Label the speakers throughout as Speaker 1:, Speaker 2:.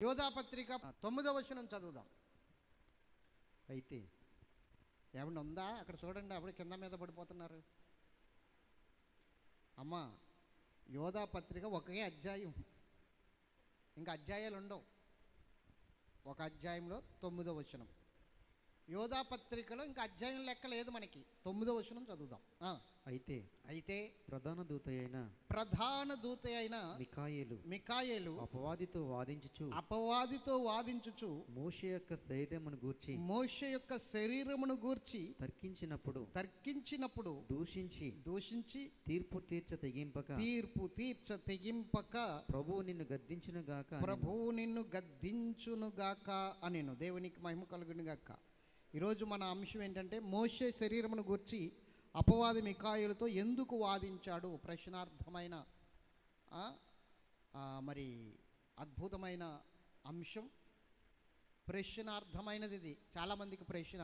Speaker 1: యోధాపత్రిక 9వ వచనం చదువుదాం.
Speaker 2: అయితే
Speaker 1: ఏమన్నా ఉందా అక్కడ? చూడండి, అప్పుడు కింద మీద పడిపోతున్నారు. అమ్మా, యోధాపత్రిక ఒకే అధ్యాయం, ఇంకా అధ్యాయాలు ఉండవు. ఒక అధ్యాయంలో 9వ వచనం. యోధాపత్రికలో ఇంకా అధ్యాయం లెక్క లేదు మనకి. 9వ వచనం చదువుదాం.
Speaker 2: అయితే ప్రధాన దూత అయిన మికాయేలు అపవాదితో వాదించుచు మోషే యొక్క శరీరమును గూర్చి తర్కించినప్పుడు దూషించి తీర్పు తీర్చ తెగింపక ప్రభువు నిన్ను గద్దించునుగాక అనేను. దేవునికి మహిమ కలుగునుగాక. ఈరోజు మన అంశం ఏంటంటే, మోషే శరీరమును గూర్చి అపవాది మికాయేలుతో ఎందుకు వాదించాడు? ప్రశ్నార్థమైన మరి అద్భుతమైన అంశం, ప్రశ్నార్థమైనది. ఇది చాలామందికి ప్రశ్న.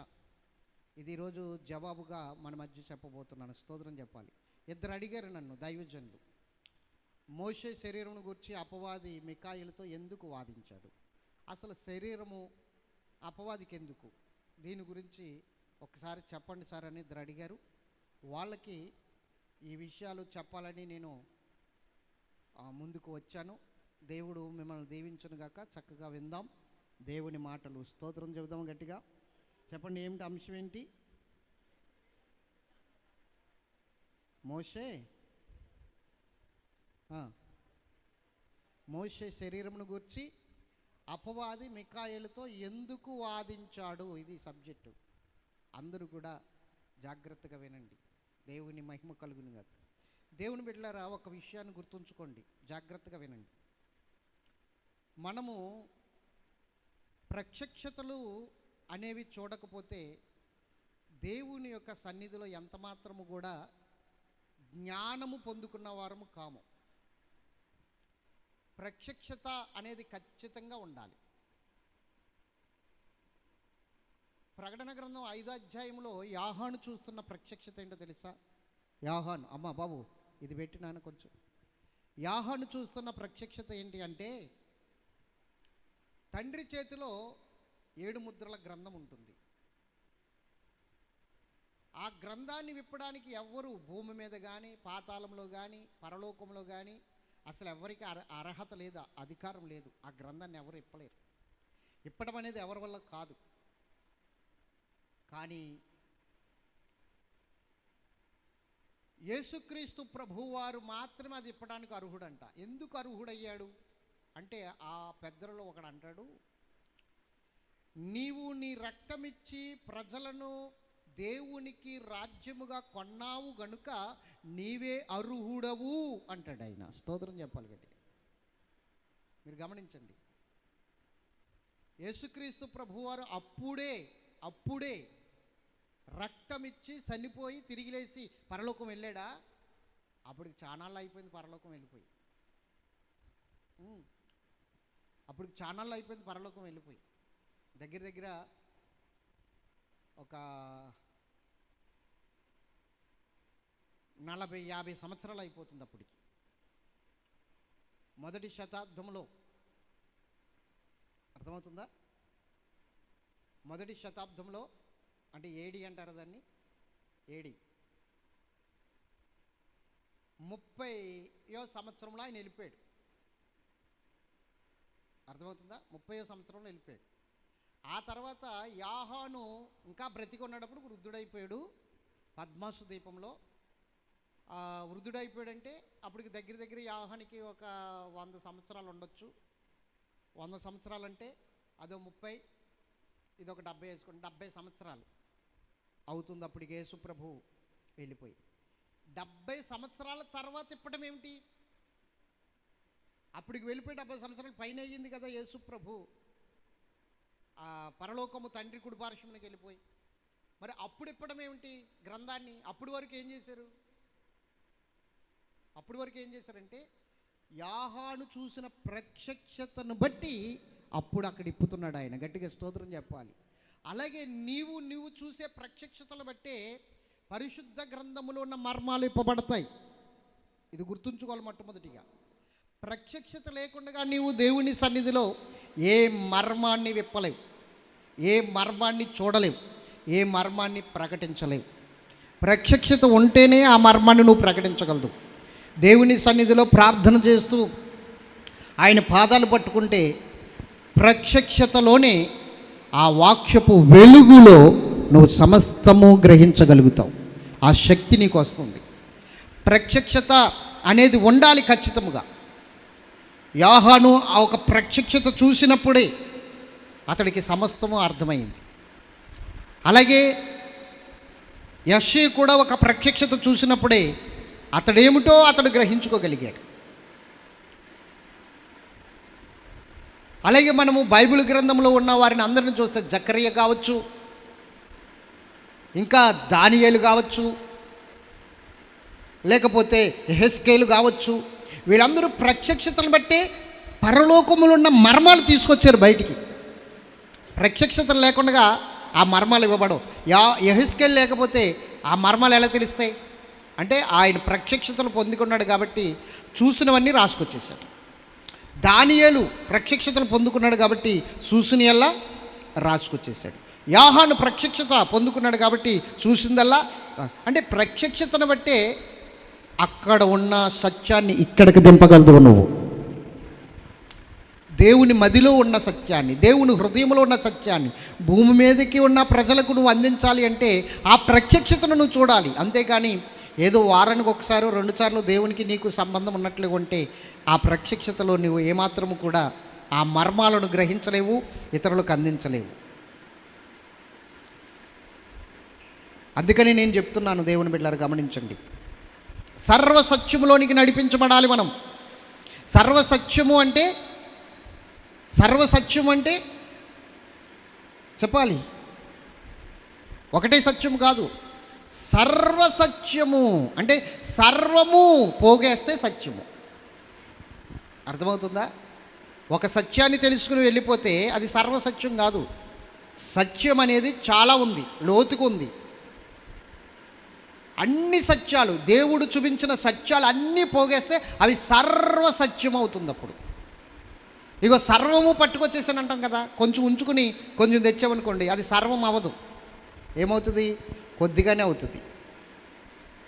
Speaker 2: ఇది ఈరోజు జవాబుగా మన మధ్య చెప్పబోతున్నాను. స్తోత్రం చెప్పాలి. ఇద్దరు అడిగారు నన్ను, దైవజనులు, మోషే శరీరమును గూర్చి అపవాది మికాయేలుతో ఎందుకు వాదించాడు, అసలు శరీరము అపవాదికి ఎందుకు, దీని గురించి ఒకసారి చెప్పండి సార్ అని ఇద్దరు అడిగారు. వాళ్ళకి ఈ విషయాలు చెప్పాలని నేను ముందుకు వచ్చాను. దేవుడు మిమ్మల్ని దీవించునుగాక. చక్కగా విందాం దేవుని మాటలు. స్తోత్రం చెబుదాం గట్టిగా. చెప్పండి, ఏమిటి అంశం ఏంటి? మోషే శరీరమును గూర్చి అపవాది మికాయేలుతో ఎందుకు వాదించాడు, ఇది సబ్జెక్టు. అందరూ కూడా జాగ్రత్తగా వినండి. దేవుని మహిమ కలుగును కాదు. దేవుని బిడ్డలారా, ఒక విషయాన్ని గుర్తుంచుకోండి, జాగ్రత్తగా వినండి. మనము ప్రత్యక్షతలు అనేవి చూడకపోతే దేవుని యొక్క సన్నిధిలో ఎంత మాత్రము కూడా జ్ఞానము పొందుకున్న వారము కాము. ప్రత్యక్షత అనేది ఖచ్చితంగా ఉండాలి. ప్రకటన గ్రంథం 5వ అధ్యాయంలో యోహాను చూస్తున్న ప్రత్యక్షత ఏంటో తెలుసా? యోహాను, అమ్మ బాబు ఇది పెట్టినాను కొంచెం. యోహాను చూస్తున్న ప్రత్యక్షత ఏంటి అంటే, తండ్రి చేతిలో 7 ముద్రల గ్రంథం ఉంటుంది. ఆ గ్రంథాన్ని విప్పడానికి ఎవ్వరు భూమి మీద కానీ, పాతాళంలో కానీ, పరలోకంలో కానీ అసలు ఎవరికి అర్హత లేదు, అధికారం లేదు. ఆ గ్రంథాన్ని ఎవరు ఇప్పలేరు. ఇప్పడం అనేది ఎవరి వల్ల కాదు. కానీ యేసుక్రీస్తు ప్రభువారు మాత్రమే అది ఇప్పడానికి అర్హుడంట. ఎందుకు అర్హుడయ్యాడు అంటే, ఆ పెద్దలలో ఒకడు అంటాడు, నీవు నీ రక్తమిచ్చి ప్రజలను దేవునికి రాజ్యముగా కొన్నావు గనుక నీవే అర్హుడవు అంటాడు ఆయన. స్తోత్రం చెప్పాలి గట్టిగా. మీరు గమనించండి, యేసుక్రీస్తు ప్రభువారు అప్పుడే రక్తమిచ్చి చనిపోయి తిరిగి లేచి పరలోకం వెళ్ళాడా? అప్పటికి చానాళ్ళు అయిపోయింది పరలోకం వెళ్ళిపోయి. అప్పటికి చానాళ్ళు అయిపోయింది పరలోకం వెళ్ళిపోయి. దగ్గర ఒక 40-50 సంవత్సరాలు అయిపోతుంది అప్పటికి. మొదటి శతాబ్దంలో, అర్థమవుతుందా? మొదటి శతాబ్దంలో అంటే ఏడి అంటారు దాన్ని, ఏడి 30వ సంవత్సరంలో ఆయన వెళ్ళిపోయాడు. అర్థమవుతుందా? 30వ సంవత్సరంలో వెళ్ళిపోయాడు. ఆ తర్వాత యోహాను ఇంకా బ్రతికి ఉన్నప్పుడు వృద్ధుడైపోయాడు. పద్మాసు ద్వీపంలో వృద్ధుడైపోయాడంటే అప్పటికి దగ్గర యోహానికి ఒక 100 సంవత్సరాలు ఉండొచ్చు. 100 సంవత్సరాలు అంటే అదో 30, ఇదొక 70 వేసుకోండి, 70 సంవత్సరాలు అవుతుంది అప్పటికి యేసు ప్రభు వెళ్ళిపోయి. 70 సంవత్సరాల తర్వాత ఇప్పడం ఏమిటి? అప్పటికి వెళ్ళిపోయి 70 సంవత్సరాలు పైన అయ్యింది కదా యేసు ప్రభు పరలోకము తండ్రి కుడి పార్శ్వమునకి వెళ్ళిపోయి. మరి అప్పుడు ఇప్పడం ఏమిటి గ్రంథాన్ని? అప్పటి వరకు ఏం చేశారంటే, యోహాను చూసిన ప్రత్యక్షతను బట్టి అప్పుడు అక్కడ ఇప్పుతున్నాడు ఆయన. గట్టిగా స్తోత్రం చెప్పాలి. అలాగే నీవు చూసే ప్రత్యక్షతలు బట్టే పరిశుద్ధ గ్రంథములో ఉన్న మర్మాలు ఇప్పబడతాయి. ఇది గుర్తుంచుకోవాలి. మొట్టమొదటిగా
Speaker 1: ప్రత్యక్షత లేకుండా నీవు దేవుని సన్నిధిలో ఏ మర్మాన్ని విప్పలేవు, ఏ మర్మాన్ని చూడలేవు, ఏ మర్మాన్ని ప్రకటించలేవు. ప్రత్యక్షత ఉంటేనే ఆ మర్మాన్ని నువ్వు ప్రకటించగలదు. దేవుని సన్నిధిలో ప్రార్థన చేస్తూ ఆయన పాదాలు పట్టుకుంటే ప్రత్యక్షతలోనే ఆ వాక్యపు వెలుగులో నువ్వు సమస్తము గ్రహించగలుగుతావు. ఆ శక్తి నీకు వస్తుంది. ప్రత్యక్షత అనేది ఉండాలి ఖచ్చితముగా. యోహాను ఆ ఒక ప్రత్యక్షత చూసినప్పుడే అతడికి సమస్తము అర్థమైంది. అలాగే యెషయా కూడా ఒక ప్రత్యక్షత చూసినప్పుడే అతడేమిటో అతడు గ్రహించుకోగలిగాడు. అలాగే మనము బైబిల్ గ్రంథంలో ఉన్న వారిని అందరిని చూస్తే జకరియా కావచ్చు, ఇంకా దానియేలు కావచ్చు, లేకపోతే యెహెజ్కేలు కావచ్చు, వీళ్ళందరూ ప్రత్యక్షతను బట్టే పరలోకములో ఉన్న మర్మాలు తీసుకొచ్చారు బయటికి. ప్రత్యక్షతలు లేకుండా ఆ మర్మాలు ఇవ్వబడవు. యెహెజ్కేలు లేకపోతే ఆ మర్మాలు ఎలా తెలుస్తాయి అంటే ఆయన ప్రత్యక్షతలు పొందుకున్నాడు కాబట్టి చూసినవన్నీ రాసుకొచ్చేసాడు. దానియేలు ప్రత్యక్షతలు పొందుకున్నాడు కాబట్టి చూసినయల్లా రాసుకొచ్చేసాడు. యోహాను ప్రత్యక్షత పొందుకున్నాడు కాబట్టి చూసిందల్లా అంటే ప్రత్యక్షతను బట్టే అక్కడ ఉన్న సత్యాన్ని ఇక్కడికి దింపగలదు నువ్వు. దేవుని మదిలో ఉన్న సత్యాన్ని, దేవుని హృదయంలో ఉన్న సత్యాన్ని భూమి మీదకి ఉన్న ప్రజలకు నువ్వు అందించాలి అంటే ఆ ప్రత్యక్షతను నువ్వు చూడాలి. అంతేకాని ఏదో వారానికి ఒకసారి 2 సార్లు దేవునికి నీకు సంబంధం ఉన్నట్లుగా ఉంటే ఆ ప్రత్యక్షతలో నువ్వు ఏమాత్రము కూడా ఆ మర్మాలను గ్రహించలేవు, ఇతరులకు అందించలేవు. అందుకని నేను చెప్తున్నాను, దేవుని బిడ్డలారు గమనించండి, సర్వసత్యములోనికి నడిపించబడాలి మనం. సర్వసత్యము అంటే చెప్పాలి, ఒకటే సత్యము కాదు, సర్వసత్యము అంటే సర్వము పోగేస్తే సత్యము. అర్థమవుతుందా? ఒక సత్యాన్ని తెలుసుకుని వెళ్ళిపోతే అది సర్వసత్యం కాదు. సత్యం అనేది చాలా ఉంది, లోతుకు ఉంది. అన్ని సత్యాలు, దేవుడు చూపించిన సత్యాలు అన్నీ పోగేస్తే అవి సర్వసత్యం అవుతుంది. అప్పుడు ఇగో సర్వము పట్టుకొచ్చేసాను అంటాం కదా, కొంచెం ఉంచుకుని కొంచెం తెచ్చామనుకోండి, అది సర్వం అవ్వదు. ఏమవుతుంది? కొద్దిగానే అవుతుంది.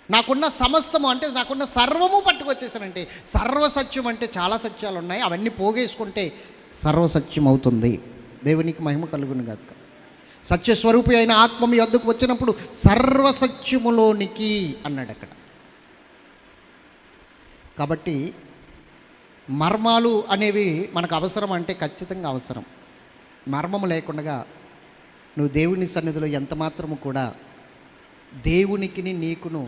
Speaker 1: నాకున్న సమస్తము అంటే నాకున్న సర్వము పట్టుకొచ్చేసానంటే సర్వసత్యం అంటే చాలా సత్యాలు ఉన్నాయి, అవన్నీ పోగేసుకుంటే సర్వసత్యం అవుతుంది. దేవునికి మహిమ కలుగును గాక. సత్యస్వరూపి అయిన ఆత్మ మీ వద్దకు వచ్చినప్పుడు సర్వసత్యములోనికి అన్నాడు అక్కడ. కాబట్టి మర్మాలు అనేవి మనకు అవసరం అంటే ఖచ్చితంగా అవసరం. మర్మము లేకుండా నువ్వు దేవుని సన్నిధిలో ఎంత మాత్రము కూడా దేవునికి నీకును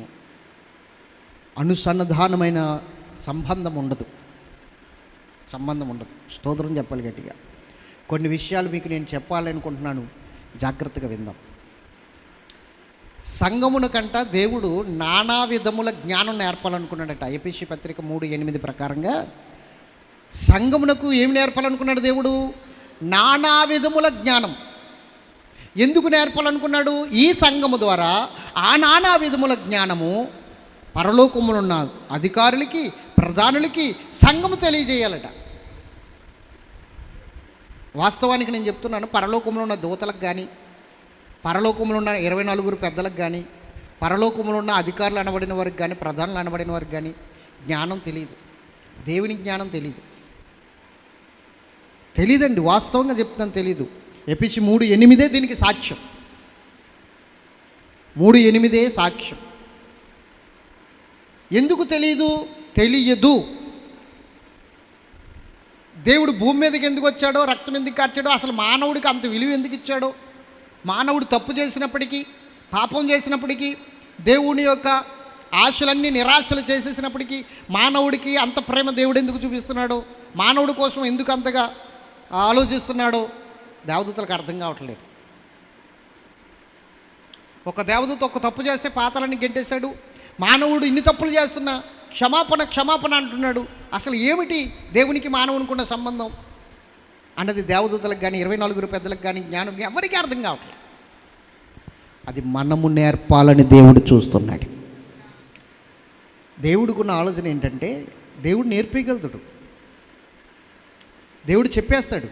Speaker 1: అనుసంధానమైన సంబంధం ఉండదు. స్తోత్రం చెప్పాలి గట్టిగా. కొన్ని విషయాలు మీకు నేను చెప్పాలనుకుంటున్నాను, జాగ్రత్తగా విందాం. సంఘమును కంట దేవుడు నానా విధముల జ్ఞానం నేర్పాలనుకున్నాడట. ఎఫెసీ పత్రిక 3:8 ప్రకారంగా సంఘమునకు ఏమి నేర్పాలనుకున్నాడు దేవుడు? నానా విధముల జ్ఞానం. ఎందుకు నేర్పాలనుకున్నాడు? ఈ సంఘము ద్వారా ఆ నానా విధముల జ్ఞానము పరలోకములో ఉన్న అధికారులకి, ప్రధానులకి సంఘము తెలియజేయాలట. వాస్తవానికి నేను చెప్తున్నాను, పరలోకంలో ఉన్న దూతలకు కానీ, పరలోకంలో ఉన్న 24 పెద్దలకు కానీ, పరలోకంలో ఉన్న అధికారులు అనబడిన వారికి కానీ, ప్రధానులు అనబడిన వారికి కానీ జ్ఞానం తెలియదు. దేవుని జ్ఞానం తెలియదండి. వాస్తవంగా చెప్తాను, తెలీదు. ఎఫెసీ 3:8 దీనికి సాక్ష్యం. 3:8 సాక్ష్యం. ఎందుకు తెలియదు? దేవుడు భూమి మీదకి ఎందుకు వచ్చాడో, రక్తం ఎందుకు కార్చాడో, అసలు మానవుడికి అంత విలువ ఎందుకు ఇచ్చాడో, మానవుడు తప్పు చేసినప్పటికీ, పాపం చేసినప్పటికీ, దేవుని యొక్క ఆశలన్నీ నిరాశలు చేసేసినప్పటికీ మానవుడికి అంత ప్రేమ దేవుడు ఎందుకు చూపిస్తున్నాడో, మానవుడి కోసం ఎందుకు అంతగా ఆలోచిస్తున్నాడో దేవదూతలకు అర్థం కావట్లేదు. ఒక దేవదూత ఒక తప్పు చేస్తే పాతాళాన్ని గెంటేశాడు. మానవుడు ఇన్ని తప్పులు చేస్తున్నా క్షమాపణ అంటున్నాడు. అసలు ఏమిటి దేవునికి మానవునికి ఉన్న సంబంధం అన్నది దేవదూతలకు కానీ, 24 పెద్దలకు కానీ, జ్ఞానం ఎవరికీ అర్థం కావట్లేదు. అది మనము నేర్పాలని దేవుడు చూస్తున్నాడు. దేవుడికి ఉన్న ఆలోచన ఏంటంటే దేవుడు నేర్పించగలుగుతాడు.
Speaker 2: దేవుడు చెప్పేస్తాడు,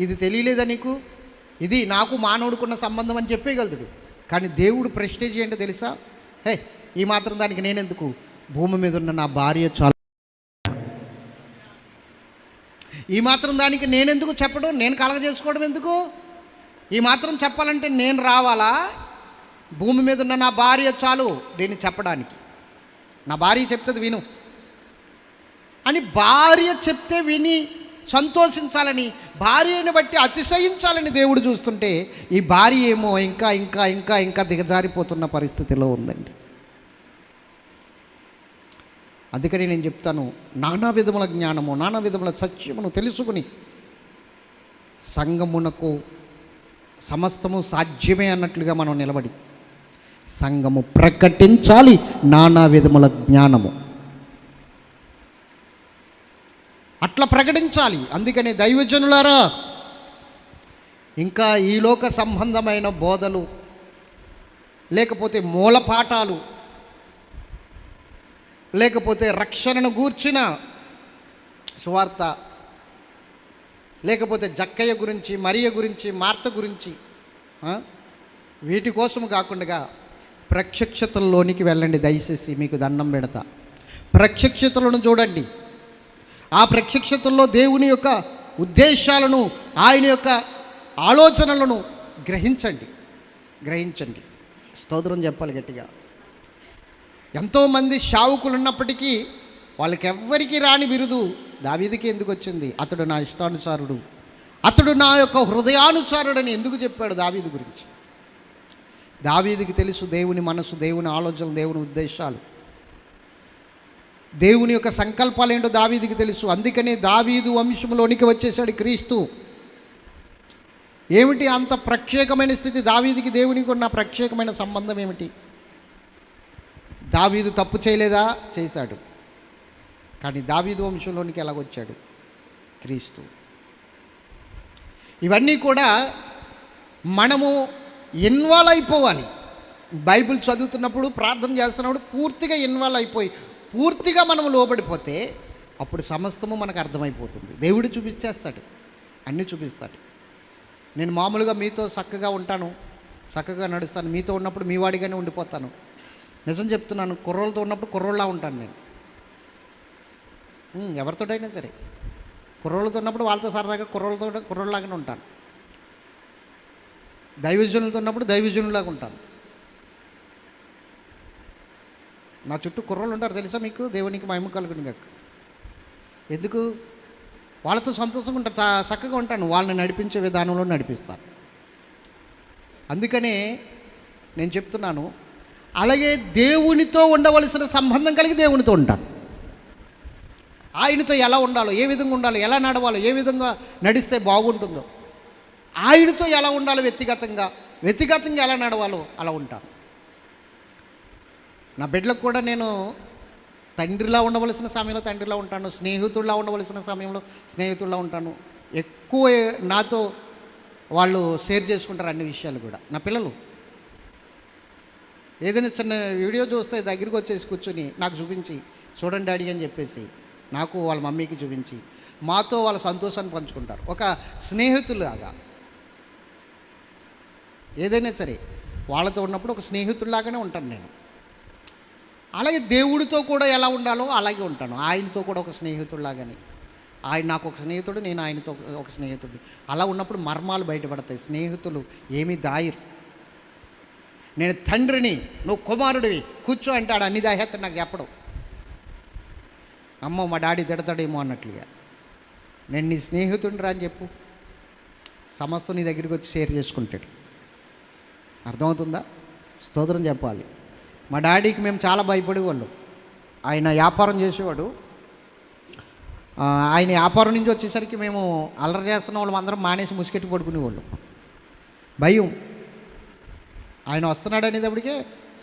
Speaker 2: ఇది తెలియలేదా నీకు, ఇది నాకు మానవుడికున్న సంబంధం అని చెప్పేయగలుగుతాడు. కానీ దేవుడు ప్రెస్టేజ్ ఏంటో తెలుసా? హే, ఈ మాత్రం దానికి నేనెందుకు, భూమి మీద ఉన్న నా భార్య చాలు, ఈ మాత్రం దానికి నేనెందుకు చెప్పడం, నేను కలగజేసుకోవడం ఎందుకు, ఈ మాత్రం చెప్పాలంటే నేను రావాలా, భూమి మీద ఉన్న నా భార్య చాలు దీన్ని చెప్పడానికి, నా భార్య చెప్తుంది విను అని భార్య చెప్తే విని సంతోషించాలని, భార్యని బట్టి అతిశయించాలని దేవుడు చూస్తుంటే, ఈ భార్య ఏమో ఇంకా ఇంకా ఇంకా ఇంకా దిగజారిపోతున్న పరిస్థితిలో ఉందండి. అందుకని నేను చెప్తాను, నానా విధముల జ్ఞానము, నానా విధముల సత్యమును తెలుసుకుని సంఘమునకు సమస్తము సాధ్యమే అన్నట్లుగా మనం నిలబడి సంఘము ప్రకటించాలి నానా విధముల జ్ఞానము, అట్లా ప్రకటించాలి. అందుకని దైవజనులారా, ఇంకా ఈ లోక సంబంధమైన బోధలు, లేకపోతే మూలపాఠాలు, లేకపోతే రక్షణను గూర్చిన సువార్త, లేకపోతే జక్కయ్య గురించి, మరియ గురించి, మార్త గురించి, వీటి కోసం కాకుండా ప్రత్యక్షతల్లోనికి వెళ్ళండి. దయచేసి మీకు దండం పెడతా, ప్రత్యక్షతలను చూడండి. ఆ ప్రత్యక్షతల్లో దేవుని యొక్క ఉద్దేశాలను, ఆయన యొక్క ఆలోచనలను గ్రహించండి. స్తోత్రం చెప్పాలి గట్టిగా. ఎంతోమంది శావుకులు ఉన్నప్పటికీ వాళ్ళకెవ్వరికి రాని బిరుదు దావీదుకి ఎందుకు వచ్చింది? అతడు నా ఇష్టానుసారుడు, అతడు నా యొక్క హృదయానుసారుడని ఎందుకు చెప్పాడు దావీదు గురించి? దావీదుకి తెలుసు దేవుని మనసు, దేవుని ఆలోచనలు, దేవుని ఉద్దేశాలు, దేవుని యొక్క సంకల్పాలు ఏంటో దావీదుకి తెలుసు. అందుకనే దావీదు వంశంలోనికి వచ్చేసాడు క్రీస్తు. ఏమిటి అంత ప్రత్యేకమైన స్థితి దావీదుకి? దేవునికి ఉన్న ప్రత్యేకమైన సంబంధం ఏమిటి? దావీదు తప్పు చేయలేదా? చేశాడు. కానీ దావీదు వంశంలోనికి ఎలాగొచ్చాడు? క్రీస్తు. ఇవన్నీ కూడా మనము ఇన్వాల్వ్ అయిపోవాలి. బైబిల్ చదువుతున్నప్పుడు, ప్రార్థన చేస్తున్నప్పుడు పూర్తిగా ఇన్వాల్వ్ అయిపోయి, పూర్తిగా మనము లోబడిపోతే అప్పుడు సమస్తము మనకు అర్థమైపోతుంది. దేవుడు చూపించేస్తాడు, అన్నీ చూపిస్తాడు. నేను మామూలుగా మీతో చక్కగా ఉంటాను, చక్కగా నడుస్తాను, మీతో ఉన్నప్పుడు మీ వాడిగానే ఉండిపోతాను. నిజం చెప్తున్నాను, కుర్రోళ్ళతో ఉన్నప్పుడు కుర్రోళ్ళలా ఉంటాను నేను. ఎవరితోటైనా సరే కుర్రోళ్ళతో ఉన్నప్పుడు వాళ్ళతో సరదాగా కుర్రోళ్ళలాగానే ఉంటాను. దైవజనులతో ఉన్నప్పుడు దైవజనులాగా ఉంటాను. నా చుట్టూ కుర్రోళ్ళు ఉంటారు తెలుసా మీకు? దేవునికి మహిమ కలుగును గాక. ఎందుకు? వాళ్ళతో సంతోషంగా ఉంటాను, చక్కగా ఉంటాను, వాళ్ళని నడిపించే విధానంలో నడిపిస్తాను. అందుకనే నేను చెప్తున్నాను, అలాగే దేవునితో ఉండవలసిన సంబంధం కలిగి దేవునితో ఉంటాను. ఆయనతో ఎలా ఉండాలో, ఏ విధంగా ఉండాలో, ఎలా నడవాలో, ఏ విధంగా నడిస్తే బాగుంటుందో, ఆయనతో ఎలా ఉండాలో వ్యక్తిగతంగా ఎలా నడవాలో అలా ఉంటాను. నా బిడ్డలకు కూడా నేను తండ్రిలా ఉండవలసిన సమయంలో తండ్రిలా ఉంటాను, స్నేహితుడిలా ఉండవలసిన సమయంలో స్నేహితుడిలా ఉంటాను. ఎక్కువ నాతో వాళ్ళు షేర్ చేసుకుంటారు అన్ని విషయాలు కూడా. నా పిల్లలు ఏదైనా చిన్న వీడియో చూస్తే దగ్గరికి వచ్చేసి కూర్చొని నాకు చూపించి, చూడండి డాడీ అని చెప్పేసి నాకు వాళ్ళ మమ్మీకి చూపించి మాతో వాళ్ళ సంతోషాన్ని పంచుకుంటారు. ఒక స్నేహితులాగా ఏదైనా సరే వాళ్ళతో ఉన్నప్పుడు ఒక స్నేహితుడిలాగానే ఉంటాను నేను. అలాగే దేవుడితో కూడా ఎలా ఉండాలో అలాగే ఉంటాను. ఆయనతో కూడా ఒక స్నేహితుడిలాగానే, ఆయన నాకు ఒక స్నేహితుడు, నేను ఆయనతో ఒక స్నేహితుడు. అలా ఉన్నప్పుడు మర్మాలు బయటపడతాయి. స్నేహితులు ఏమీ దాయరు. నేను తండ్రిని, నువ్వు కుమారుడివి, కూర్చో అంటాడు, అన్ని దాహేస్తాడు నాకు చెప్పడం. అమ్మ మా డాడీ తిడతాడేమో అన్నట్లుగా. నేను నీ స్నేహితుడిని రా అని చెప్పు, సమస్తం నీ దగ్గరికి వచ్చి షేర్ చేసుకుంటాడు. అర్థమవుతుందా? స్తోత్రం చెప్పాలి. మా డాడీకి మేము చాలా భయపడేవాళ్ళు. ఆయన వ్యాపారం చేసేవాడు. ఆయన వ్యాపారం నుంచి వచ్చేసరికి మేము అల్లరి చేస్తున్న వాళ్ళం అందరం మానేసి ముసుకెట్టి పడుకునేవాళ్ళు. భయం. ఆయన వస్తున్నాడు అనేటప్పటికే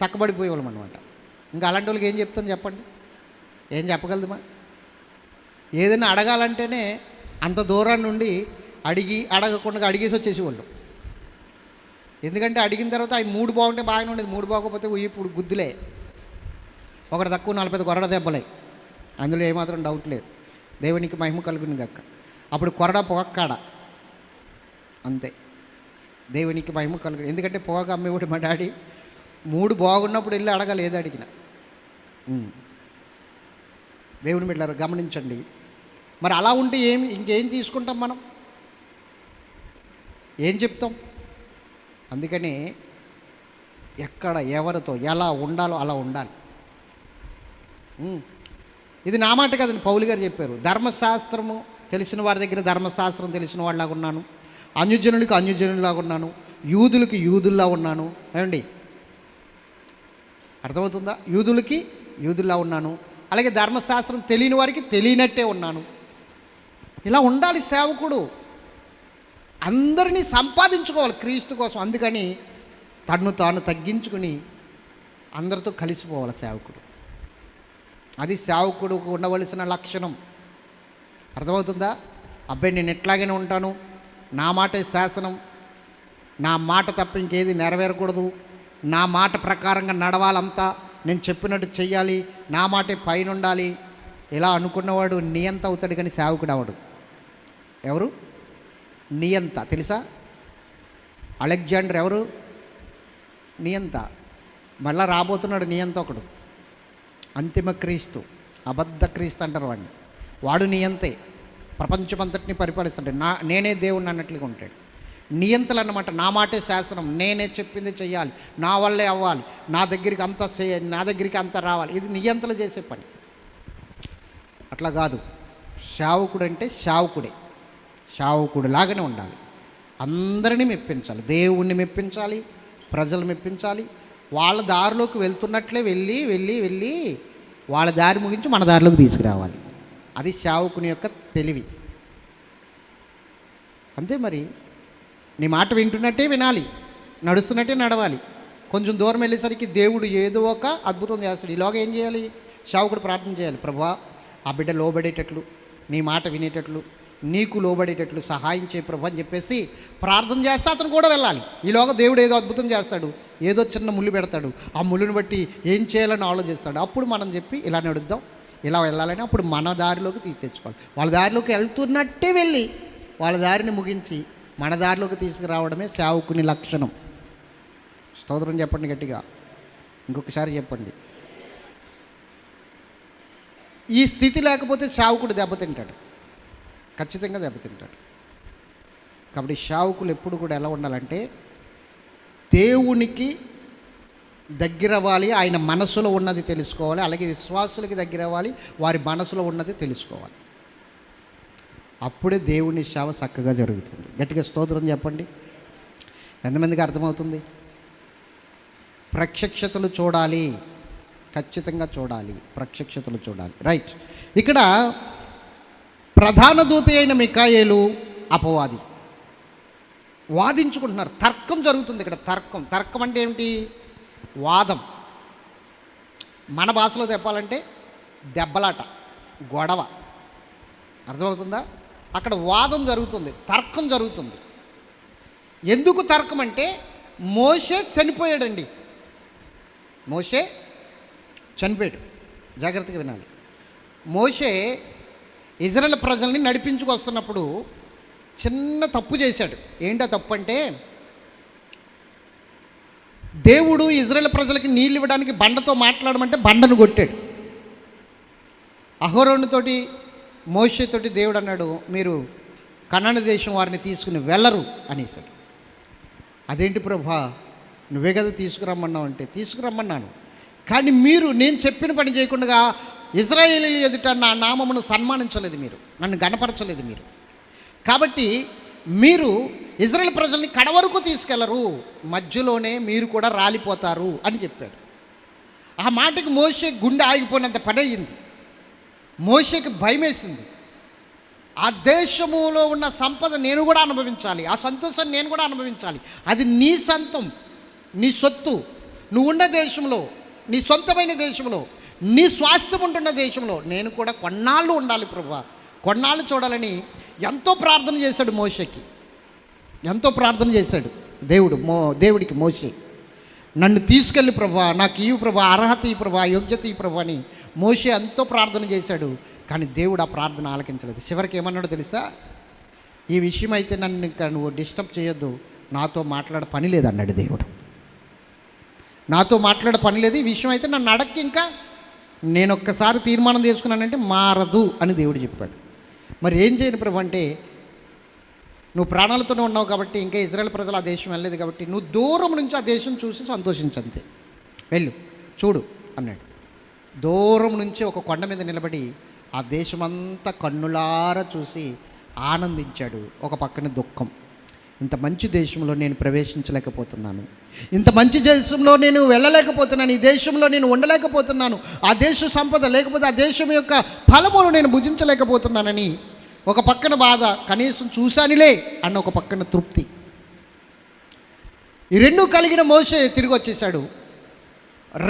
Speaker 2: చక్కబడిపోయేవాళ్ళం అనమాట. ఇంకా అలాంటి వాళ్ళకి ఏం చెప్తాను చెప్పండి? ఏం చెప్పగలదుమా? ఏదైనా అడగాలంటేనే అంత దూరాన్ని నుండి అడగకుండా అడిగేసి వచ్చేసేవాళ్ళు. ఎందుకంటే అడిగిన తర్వాత ఆయన మూడు బాగుంటే బాగానే ఉండేది, మూడు బాగోకపోతే ఇప్పుడు గుద్దులే, ఒకటి తక్కువ 40 గొర్రెల దెబ్బలే, అందులో ఏమాత్రం డౌట్ లేదు. దేవునికి మహిమ కలుగును గాక. అప్పుడు కొరడా పొగక్కాడ అంతే. దేవునికి మహిమ కలుగు. ఎందుకంటే పొగ అమ్మేవాడు మా డాడీ. 3 బాగున్నప్పుడు వెళ్ళి అడగాలి ఏది అడిగిన. దేవుని బిడ్డలారా గమనించండి. మరి అలా ఉంటే ఇంకేం తీసుకుంటాం మనం, ఏం చెప్తాం? అందుకని ఎక్కడ ఎవరితో ఎలా ఉండాలో అలా ఉండాలి. ఇది నా మాట కదండి, పౌలు గారు చెప్పారు. ధర్మశాస్త్రము తెలిసిన వారి దగ్గర ధర్మశాస్త్రం తెలిసిన వాళ్ళలాగా ఉన్నాను, అన్యజనులకు అన్యజనులాగా ఉన్నాను, యూదులకి యూదుల్లా ఉన్నాను. ఏమండి, అర్థమవుతుందా? యూదులకి యూదుల్లా ఉన్నాను, అలాగే ధర్మశాస్త్రం తెలియని వారికి తెలియనట్టే ఉన్నాను. ఇలా ఉండాలి సేవకుడు. అందరినీ సంపాదించుకోవాలి క్రీస్తు కోసం. అందుకని తన్ను తాను తగ్గించుకుని అందరితో కలిసిపోవాలి సేవకుడు. అది సేవకుడుకు ఉండవలసిన లక్షణం. అర్థమవుతుందా? అబ్బాయి నేను ఎట్లాగైనా ఉంటాను, నా మాటే శాసనం, నా మాట తప్ప ఇంకేది నెరవేరకూడదు, నా మాట ప్రకారంగా నడవాలంతా, నేను చెప్పినట్టు చెయ్యాలి, నా మాటే పైన ఉండాలి, ఇలా అనుకున్నవాడు నియంత అవుతాడు కానీ సేవకుడు అవడు. ఎవరు నియంత తెలుసా? అలెగ్జాండర్ ఎవరు? నియంత. మళ్ళా రాబోతున్నాడు నియంత ఒకడు, అంతిమ క్రీస్తు, అబద్ధ క్రీస్తు అంటారు వాడిని. వాడు నియంతే, ప్రపంచమంతటిని పరిపాలిస్తాడు. నేనే దేవుణ్ణి అన్నట్లుగా ఉంటాడు. నియంతలు అన్నమాట. నా మాటే శాసనం, నేనే చెప్పింది చెయ్యాలి, నా వల్లే అవ్వాలి, నా దగ్గరికి అంత రావాలి. ఇది నియంతలు చేసే పని. అట్లా కాదు. సేవకుడు అంటే సేవకుడే, సేవకుడు లాగానే ఉండాలి. అందరినీ మెప్పించాలి, దేవుణ్ణి మెప్పించాలి, ప్రజలు మెప్పించాలి. వాళ్ళ దారిలోకి వెళ్తున్నట్లే వెళ్ళి వెళ్ళి వెళ్ళి వాళ్ళ దారి ముగించి మన దారిలోకి తీసుకురావాలి. అది సేవకుని యొక్క తెలివి. అంతే. మరి నీ మాట వింటున్నట్టే వినాలి, నడుస్తున్నట్టే నడవాలి. కొంచెం దూరం వెళ్ళేసరికి దేవుడు ఏదో ఒక అద్భుతం చేస్తాడు. ఈలోగా ఏం చేయాలి? సేవకుడు ప్రార్థన చేయాలి. ప్రభువా, ఆ బిడ్డ లోబడేటట్లు, నీ మాట వినేటట్లు, నీకు లోబడేటట్లు సహాయం చేయ ప్రభు అని చెప్పేసి ప్రార్థన చేస్తే అతను కూడా వెళ్ళాలి. ఈలోగా దేవుడు ఏదో అద్భుతం చేస్తాడు, ఏదో చిన్న ముళ్ళు పెడతాడు. ఆ ముళ్ళుని బట్టి ఏం చేయాలని ఆలోచిస్తాడు. అప్పుడు మనం చెప్పి ఇలా నడుద్దాం, ఇలా వెళ్ళాలని అప్పుడు మన దారిలోకి తెచ్చుకోవాలి. వాళ్ళ దారిలోకి వెళ్తున్నట్టే వెళ్ళి వాళ్ళ దారిని ముగించి మన దారిలోకి తీసుకురావడమే సేవకుని లక్షణం. స్తోత్రం చెప్పండి గట్టిగా, ఇంకొకసారి చెప్పండి. ఈ స్థితి లేకపోతే సేవకుడు దెబ్బతింటాడు, ఖచ్చితంగా దెబ్బతింటాడు. కాబట్టి సేవకులు ఎప్పుడు కూడా ఎలా ఉండాలంటే దేవునికి దగ్గర అవ్వాలి, ఆయన మనసులో ఉన్నది తెలుసుకోవాలి. అలాగే విశ్వాసులకి దగ్గర అవ్వాలి, వారి మనసులో ఉన్నది తెలుసుకోవాలి. అప్పుడే దేవుని సేవ చక్కగా జరుగుతుంది. గట్టిగా స్తోత్రం చెప్పండి. ఎంతమందికి అర్థమవుతుంది? ప్రత్యక్షతలు చూడాలి, ఖచ్చితంగా చూడాలి, ప్రత్యక్షతలు చూడాలి. రైట్. ఇక్కడ ప్రధాన దూత అయిన మికాయేలు అపవాది వాదించుకుంటున్నారు. తర్కం జరుగుతుంది ఇక్కడ. తర్కం అంటే ఏమిటి? వాదం. మన భాషలో చెప్పాలంటే దెబ్బలాట, గొడవ. అర్థమవుతుందా? అక్కడ వాదం జరుగుతుంది, తర్కం జరుగుతుంది. ఎందుకు తర్కం అంటే మోషే చనిపోయాడండి. మోషే చనిపోయాడు. జాగ్రత్తగా వినాలి. మోషే ఇజ్రాయేల్ ప్రజల్ని నడిపించుకొస్తున్నప్పుడు చిన్న తప్పు చేశాడు. ఏంటో తప్పు అంటే దేవుడు ఇజ్రాయేల్ ప్రజలకి నీళ్ళు ఇవ్వడానికి బండతో మాట్లాడమంటే బండను కొట్టాడు. అహరోనుతోటి మోషేతోటి దేవుడు అన్నాడు, మీరు కనాను దేశం వారిని తీసుకుని వెళ్ళరు అనేసాడు. అదేంటి ప్రభా, నువ్వే కదా తీసుకురమ్మన్నావు అంటే, తీసుకురమ్మన్నాను, కానీ మీరు నేను చెప్పిన పని చేయకుండా ఇశ్రాయేలీయుల ఎదుట నా నామమును సన్మానించలేదు, మీరు నన్ను గణపరచలేదు మీరు. కాబట్టి మీరు ఇజ్రాయేల్ ప్రజల్ని కడవరకు తీసుకెళ్లరు, మధ్యలోనే మీరు కూడా రాలిపోతారు అని చెప్పాడు. ఆ మాటకి మోషే గుండె ఆగిపోయినంత పని అయ్యింది. మోషేకి భయం వేసింది. ఆ దేశములో ఉన్న సంపద నేను కూడా అనుభవించాలి, ఆ సంతోషాన్ని నేను కూడా అనుభవించాలి. అది నీ సొంతం, నీ సొత్తు, నువ్వు ఉన్న దేశంలో, నీ సొంతమైన దేశంలో, నీ స్వాస్థ్యం ఉంటున్న దేశంలో నేను కూడా కొన్నాళ్ళు ఉండాలి ప్రభువా, కొన్నాళ్ళు చూడాలని ఎంతో ప్రార్థన చేశాడు మోషేకి. ఎంతో ప్రార్థన చేశాడు దేవుడికి మోషే, నన్ను తీసుకెళ్ళి ప్రభువా, నాకు ఈ ప్రభువా, అర్హత ఈ ప్రభువా, యోగ్యత ఈ ప్రభువా అని మోషే ఎంతో ప్రార్థన చేశాడు. కానీ దేవుడు ఆ ప్రార్థన ఆలకించలేదు. చివరికి ఏమన్నాడు తెలుసా? ఈ విషయం అయితే నన్ను ఇంకా నువ్వు డిస్టర్బ్ చేయొద్దు, నాతో మాట్లాడ పని లేదన్నాడు దేవుడు. నాతో మాట్లాడ పని లేదు, ఈ విషయం అయితే నన్ను అడక్కి, ఇంకా నేను ఒక్కసారి తీర్మానం తీసుకున్నానంటే మారదు అని దేవుడు చెప్పాడు. మరి ఏం చేయను ప్రభు అంటే, నువ్వు ప్రాణాలతోనే ఉన్నావు కాబట్టి, ఇంకా ఇజ్రాయెల్ ప్రజలు ఆ దేశం వెళ్ళలేదు కాబట్టి, నువ్వు దూరం నుంచి ఆ దేశం చూసి సంతోషించంతే, వెళ్ళు చూడు అన్నాడు. దూరం నుంచి ఒక కొండ మీద నిలబడి ఆ దేశమంతా కన్నులారా చూసి ఆనందించాడు. ఒక పక్కన దుఃఖం, ఇంత మంచి దేశంలో నేను ప్రవేశించలేకపోతున్నాను, ఇంత మంచి దేశంలో నేను వెళ్ళలేకపోతున్నాను, ఈ దేశంలో నేను ఉండలేకపోతున్నాను, ఆ దేశ సంపద లేకపోతే ఆ దేశం యొక్క ఫలమును నేను భుజించలేకపోతున్నానని ఒక పక్కన బాధ, కనీసం చూశానులే అన్న ఒక పక్కన తృప్తి. ఈ రెండు కలిగిన మోషే తిరిగి వచ్చేసాడు.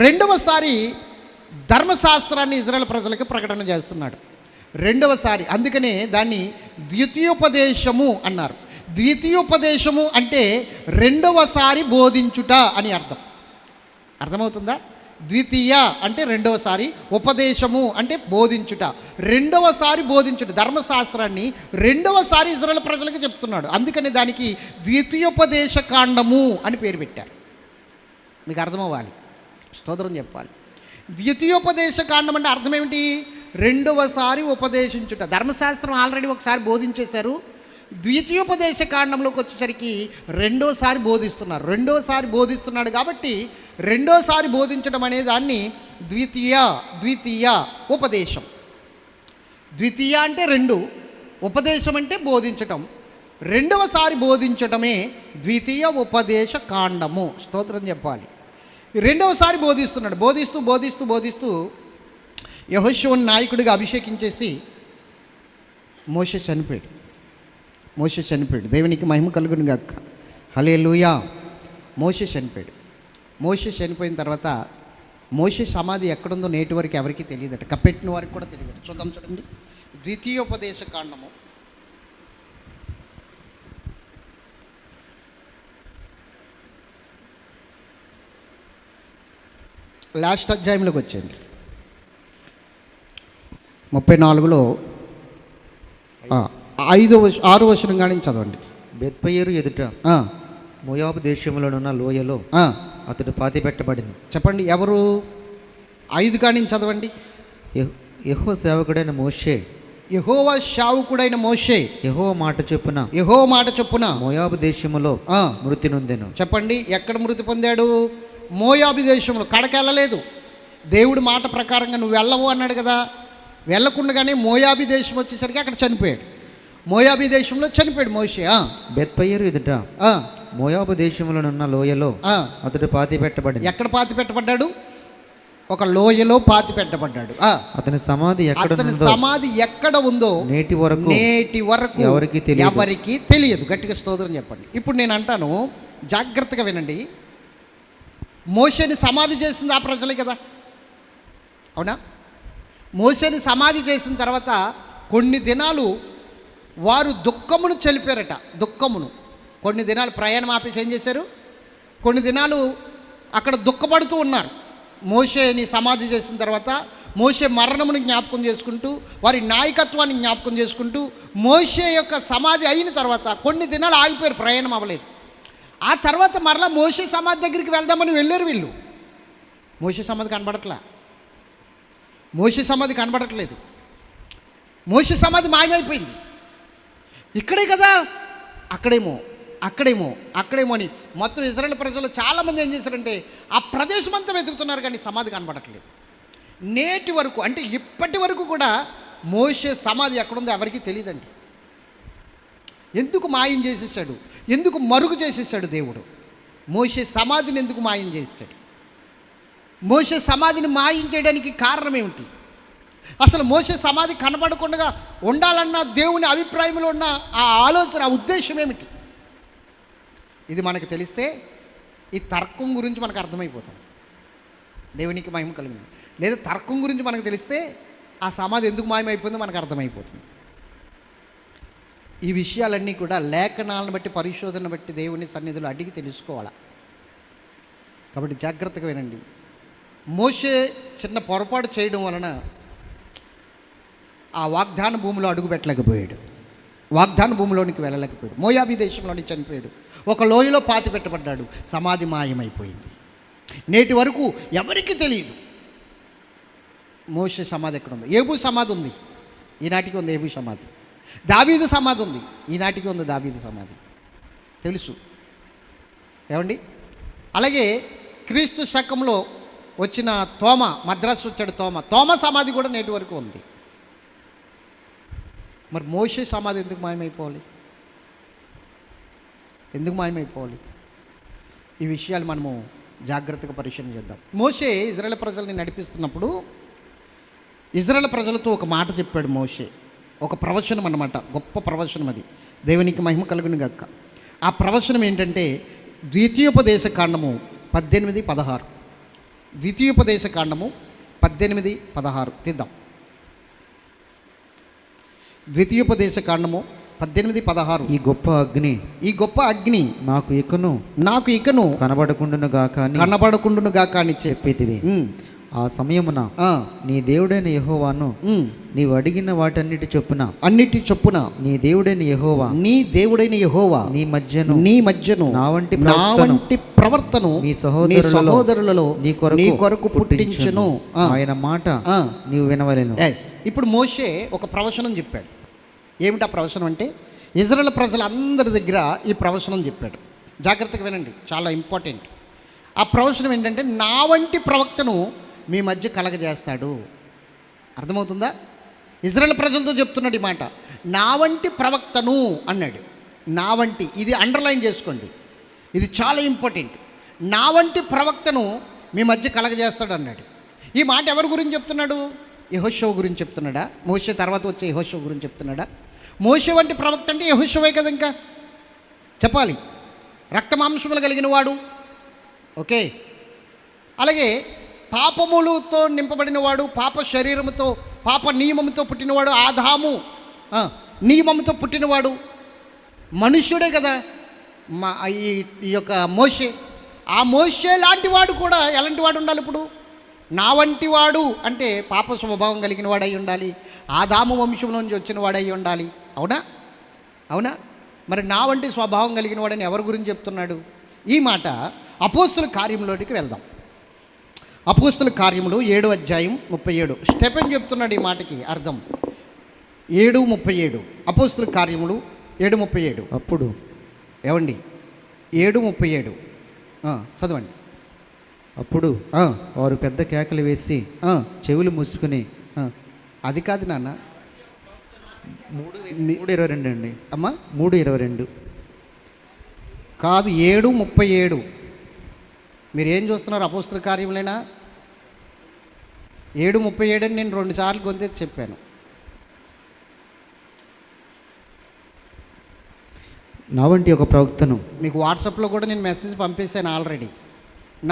Speaker 2: రెండవసారి ధర్మశాస్త్రాన్ని ఇజ్రాయెల్ ప్రజలకు ప్రకటన చేస్తున్నాడు. రెండవసారి, అందుకనే దాన్ని ద్వితీయోపదేశము అన్నారు. ద్వితీయోపదేశము అంటే రెండవసారి బోధించుట అని అర్థం. అర్థమవుతుందా? ద్వితీయ అంటే రెండవసారి, ఉపదేశము అంటే బోధించుట, రెండవసారి బోధించుట. ధర్మశాస్త్రాన్ని రెండవసారి ఇజ్రాయెల్ ప్రజలకు చెప్తున్నాడు. అందుకని దానికి ద్వితీయోపదేశ కాండము అని పేరు పెట్టారు. మీకు అర్థమవ్వాలి, స్తోత్రం చెప్పాలి. ద్వితీయోపదేశ కాండం అంటే అర్థం ఏమిటి? రెండవసారి ఉపదేశించుట. ధర్మశాస్త్రం ఆల్రెడీ ఒకసారి బోధించేశారు, ద్వితీయోపదేశ కాండంలోకి వచ్చేసరికి రెండోసారి బోధిస్తున్నారు. రెండోసారి బోధిస్తున్నాడు కాబట్టి రెండోసారి బోధించడం అనే దాన్ని ద్వితీయ ఉపదేశం. ద్వితీయ అంటే రెండు, ఉపదేశం అంటే బోధించటం. రెండవసారి బోధించటమే ద్వితీయ ఉపదేశ కాండము. స్తోత్రం చెప్పాలి. రెండవసారి బోధిస్తున్నాడు. బోధిస్తూ యెహోషువను నాయకుడిగా అభిషేకించేసి మోషే చనిపోయాడు. దేవునికి మహిమ కలుగును గాక. హల్లెలూయా. మోషే చనిపోయిన తర్వాత మోషే సమాధి ఎక్కడుందో నేటి వరకు ఎవరికి తెలియదట, కప్పెట్టిన వారికి కూడా తెలియదట. చూడండి, ద్వితీయోపదేశ కాండము లాస్ట్ అధ్యాయంలోకి వచ్చేయండి. 34లో 6వ వచనం కానీ చదవండి.
Speaker 3: బెత్పయేరు ఎదుట మోయాబు దేశంలోనున్న లోయలో అతడు పాతిపెట్టబడింది.
Speaker 2: చెప్పండి, ఎవరు? 5 కానీ చదవండి.
Speaker 3: యెహోవా సేవకుడైన మోషే,
Speaker 2: యెహోవా సేవకుడైన మోషే
Speaker 3: యెహోవా మాట చొప్పున మోయాబు దేశములో మృతి నొందెను.
Speaker 2: చెప్పండి, ఎక్కడ మృతి పొందాడు? మోయాబు దేశంలో. కడకెళ్ళలేదు. దేవుడి మాట ప్రకారంగా నువ్వు వెళ్ళవు అన్నాడు కదా, వెళ్ళకుండానే మోయాబి దేశం వచ్చేసరికి అక్కడ చనిపోయాడు. మోయాబి దేశంలో చనిపోయాడు మోషే.
Speaker 3: బెత్పయేరు ఎదుట మోయాబు దేశంలోనున్న లోయలో అతడు పాతిపెట్టబడింది.
Speaker 2: ఎక్కడ పాతిపెట్టబడ్డాడు? ఒక లోయలో పాతిపెట్టబడ్డాడు.
Speaker 3: అతని సమాధి
Speaker 2: ఎక్కడ ఉందో నేటి వరకు ఎవరికి తెలియదు. గట్టిగా స్తోత్రం చెప్పండి. ఇప్పుడు నేను అంటాను, జాగ్రత్తగా వినండి. మోషేని సమాధి చేసింది ఆ ప్రజలే కదా, అవునా? మోషేని సమాధి చేసిన తర్వాత కొన్ని దినాలు వారు దుఃఖమును చెలిపారట. కొన్ని దినాలు ప్రయాణం ఆపేసి ఏం చేశారు? కొన్ని దినాలు అక్కడ దుఃఖపడుతూ ఉన్నారు. మోషేని సమాధి చేసిన తర్వాత మోషే మరణమును జ్ఞాపకం చేసుకుంటూ, వారి నాయకత్వాన్ని జ్ఞాపకం చేసుకుంటూ, మోషే యొక్క సమాధి అయిన తర్వాత కొన్ని దినాలు ఆగిపోయారు, ప్రయాణం అవ్వలేదు. ఆ తర్వాత మరలా మోషే సమాధి దగ్గరికి వెళ్దామని వెళ్ళారు వీళ్ళు. మోషే సమాధి కనబడట్లేదు. మోషే సమాధి మాయమైపోయింది. ఇక్కడే కదా, అక్కడేమో అని మొత్తం ఇజ్రాయెల్ ప్రజలు చాలామంది ఏం చేశారంటే ఆ ప్రదేశం అంతా వెతుకుతున్నారు, కానీ సమాధి కనబడట్లేదు. నేటి వరకు, అంటే ఇప్పటి వరకు కూడా మోషే సమాధి ఎక్కడుందో ఎవరికి తెలియదండి. ఎందుకు మాయం చేసేసాడు? ఎందుకు మరుగు చేసేసాడు దేవుడు? మోషే సమాధిని ఎందుకు మాయం చేసేసాడు? మోషే సమాధిని మాయం చేయడానికి కారణం ఏమిటి? అసలు మోషే సమాధి కనబడకుండా ఉండాలన్న దేవుని అభిప్రాయంలో ఉన్న ఆ ఆలోచన, ఆ ఉద్దేశం ఏమిటి? ఇది మనకు తెలిస్తే ఈ తర్కం గురించి మనకు అర్థమైపోతుంది. దేవునికి మహిమ కలుగును. లేదా తర్కం గురించి మనకు తెలిస్తే ఆ సమాధి ఎందుకు మాయమైపోయిందో మనకు అర్థమైపోతుంది. ఈ విషయాలన్నీ కూడా లేఖనాలను బట్టి, పరిశోధన బట్టి దేవుని సన్నిధిలో అడిగి తెలుసుకోవాలి. కాబట్టి జాగ్రత్తగా వినండి. మోషే చిన్న పొరపాటు చేయడం వలన ఆ వాగ్దాన భూమిలో అడుగు పెట్టలేకపోయాడు.
Speaker 1: వాగ్దాన భూమిలోనికి వెళ్ళలేకపోయాడు. మోయాబీ దేశంలోని చనిపోయాడు. ఒక లోయలో పాతి పెట్టబడ్డాడు. సమాధి మాయమైపోయింది. నేటి వరకు ఎవరికీ తెలియదు మోషే సమాధి ఎక్కడ ఉంది. ఏబు సమాధి ఉంది, ఈనాటికి ఉంది ఏబు సమాధి. దావీదు సమాధి ఉంది, ఈనాటికి ఉంది దావీదు సమాధి. తెలుసు ఏమండి. అలాగే క్రీస్తు శకంలో వచ్చిన తోమ, మద్రాసు వచ్చాడు తోమ సమాధి కూడా నేటి వరకు ఉంది. మరి మోషే సమాధి ఎందుకు మాయమైపోవాలి? ఎందుకు మాయమైపోవాలి? ఈ విషయాలు మనము జాగ్రత్తగా పరిశీలన చేద్దాం. మోషే ఇజ్రాయేల్ ప్రజల్ని నడిపిస్తున్నప్పుడు ఇజ్రాయేల్ ప్రజలతో ఒక మాట చెప్పాడు మోషే. ఒక ప్రవచనం అన్నమాట, గొప్ప ప్రవచనం అది. దేవునికి మహిమ కలుగును గాక. ఆ ప్రవచనం ఏంటంటే ద్వితీయోపదేశ కాండము 18:16. ద్వితీయోపదేశ కాండము 18:16 తీద్దాం. ద్వితీయోపదేశ కాండము 18:16.
Speaker 3: ఈ గొప్ప అగ్ని నాకు ఇకను కనబడకుండును గాక అని చెప్పితివి. ఆ సమయమున నీ దేవుడైన యెహోవాను నీవు అడిగిన వాటన్నిటి చొప్పున నీ దేవుడైన యెహోవా నీ మధ్యను నా వంటి ప్రవర్తను మీ సహోదరులలో నీ కొరకు పుట్టించును. ఆయన మాట నీవు వినవలెను.
Speaker 1: ఇప్పుడు మోషే ఒక ప్రవచనం చెప్పాడు. ఏమిటి ఆ ప్రవచనం అంటే, ఇజ్రాయేల్ ప్రజలందరి దగ్గర ఈ ప్రవచనం చెప్పాడు. జాగ్రత్తగా వినండి, చాలా ఇంపార్టెంట్. ఆ ప్రవచనం ఏంటంటే, నా వంటి ప్రవక్తను మీ మధ్య కలగజేస్తాడు. అర్థమవుతుందా? ఇజ్రాయేల్ ప్రజలతో చెప్తున్నాడు ఈ మాట. నా వంటి ప్రవక్తను అన్నాడు. నా వంటి, ఇది అండర్లైన్ చేసుకోండి, ఇది చాలా ఇంపార్టెంట్. నా వంటి ప్రవక్తను మీ మధ్య కలగజేస్తాడు అన్నాడు. ఈ మాట ఎవరి గురించి చెప్తున్నాడు? యెహోషువ గురించి చెప్తున్నాడా? మోషే తర్వాత వచ్చే యెహోషువ గురించి చెప్తున్నాడా? మోషే వంటి ప్రవక్త అంటే యెహోషువే కదా. ఇంకా చెప్పాలి, రక్త మాంసములు కలిగిన వాడు. ఓకే. అలాగే పాపములతో నింపబడిన వాడు, పాప శరీరముతో, పాప నియమంతో పుట్టినవాడు. ఆదాము నియమంతో పుట్టినవాడు మనుష్యుడే కదా ఈ యొక్క మోషే. ఆ మోషే లాంటి వాడు కూడా ఎలాంటి వాడు ఉండాలి? ఇప్పుడు నా వంటి వాడు అంటే పాప స్వభావం కలిగిన వాడై ఉండాలి. ఆదాము వంశంలో నుంచి వచ్చిన వాడై ఉండాలి. అవునా? మరి నా వంటి స్వభావం కలిగిన వాడని ఎవరి గురించి చెప్తున్నాడు? ఈ మాట అపోస్తుల కార్యంలోనికి వెళ్దాం. అపోస్తుల కార్యములు 7:37. స్టెఫెన్ చెప్తున్నాడు ఈ మాటకి అర్థం. 7:37 అపోస్తుల కార్యములు 7:37.
Speaker 3: అప్పుడు
Speaker 1: ఏమండి 7:37 చదవండి.
Speaker 3: అప్పుడు వారు పెద్ద కేకలు వేసి చెవులు మూసుకుని,
Speaker 1: అది కాదు నాన్న,
Speaker 3: 3:22 అండి
Speaker 1: అమ్మా,
Speaker 3: 3:22
Speaker 1: కాదు 7:37. మీరు ఏం చూస్తున్నారు? అపోస్తుల కార్యములేనా? 7:37 అని నేను 2 సార్లు గొంతెత్తి చెప్పాను.
Speaker 3: నా వంటి ఒక ప్రవక్తను
Speaker 1: మీకు వాట్సాప్లో కూడా నేను మెసేజ్ పంపేశాను ఆల్రెడీ.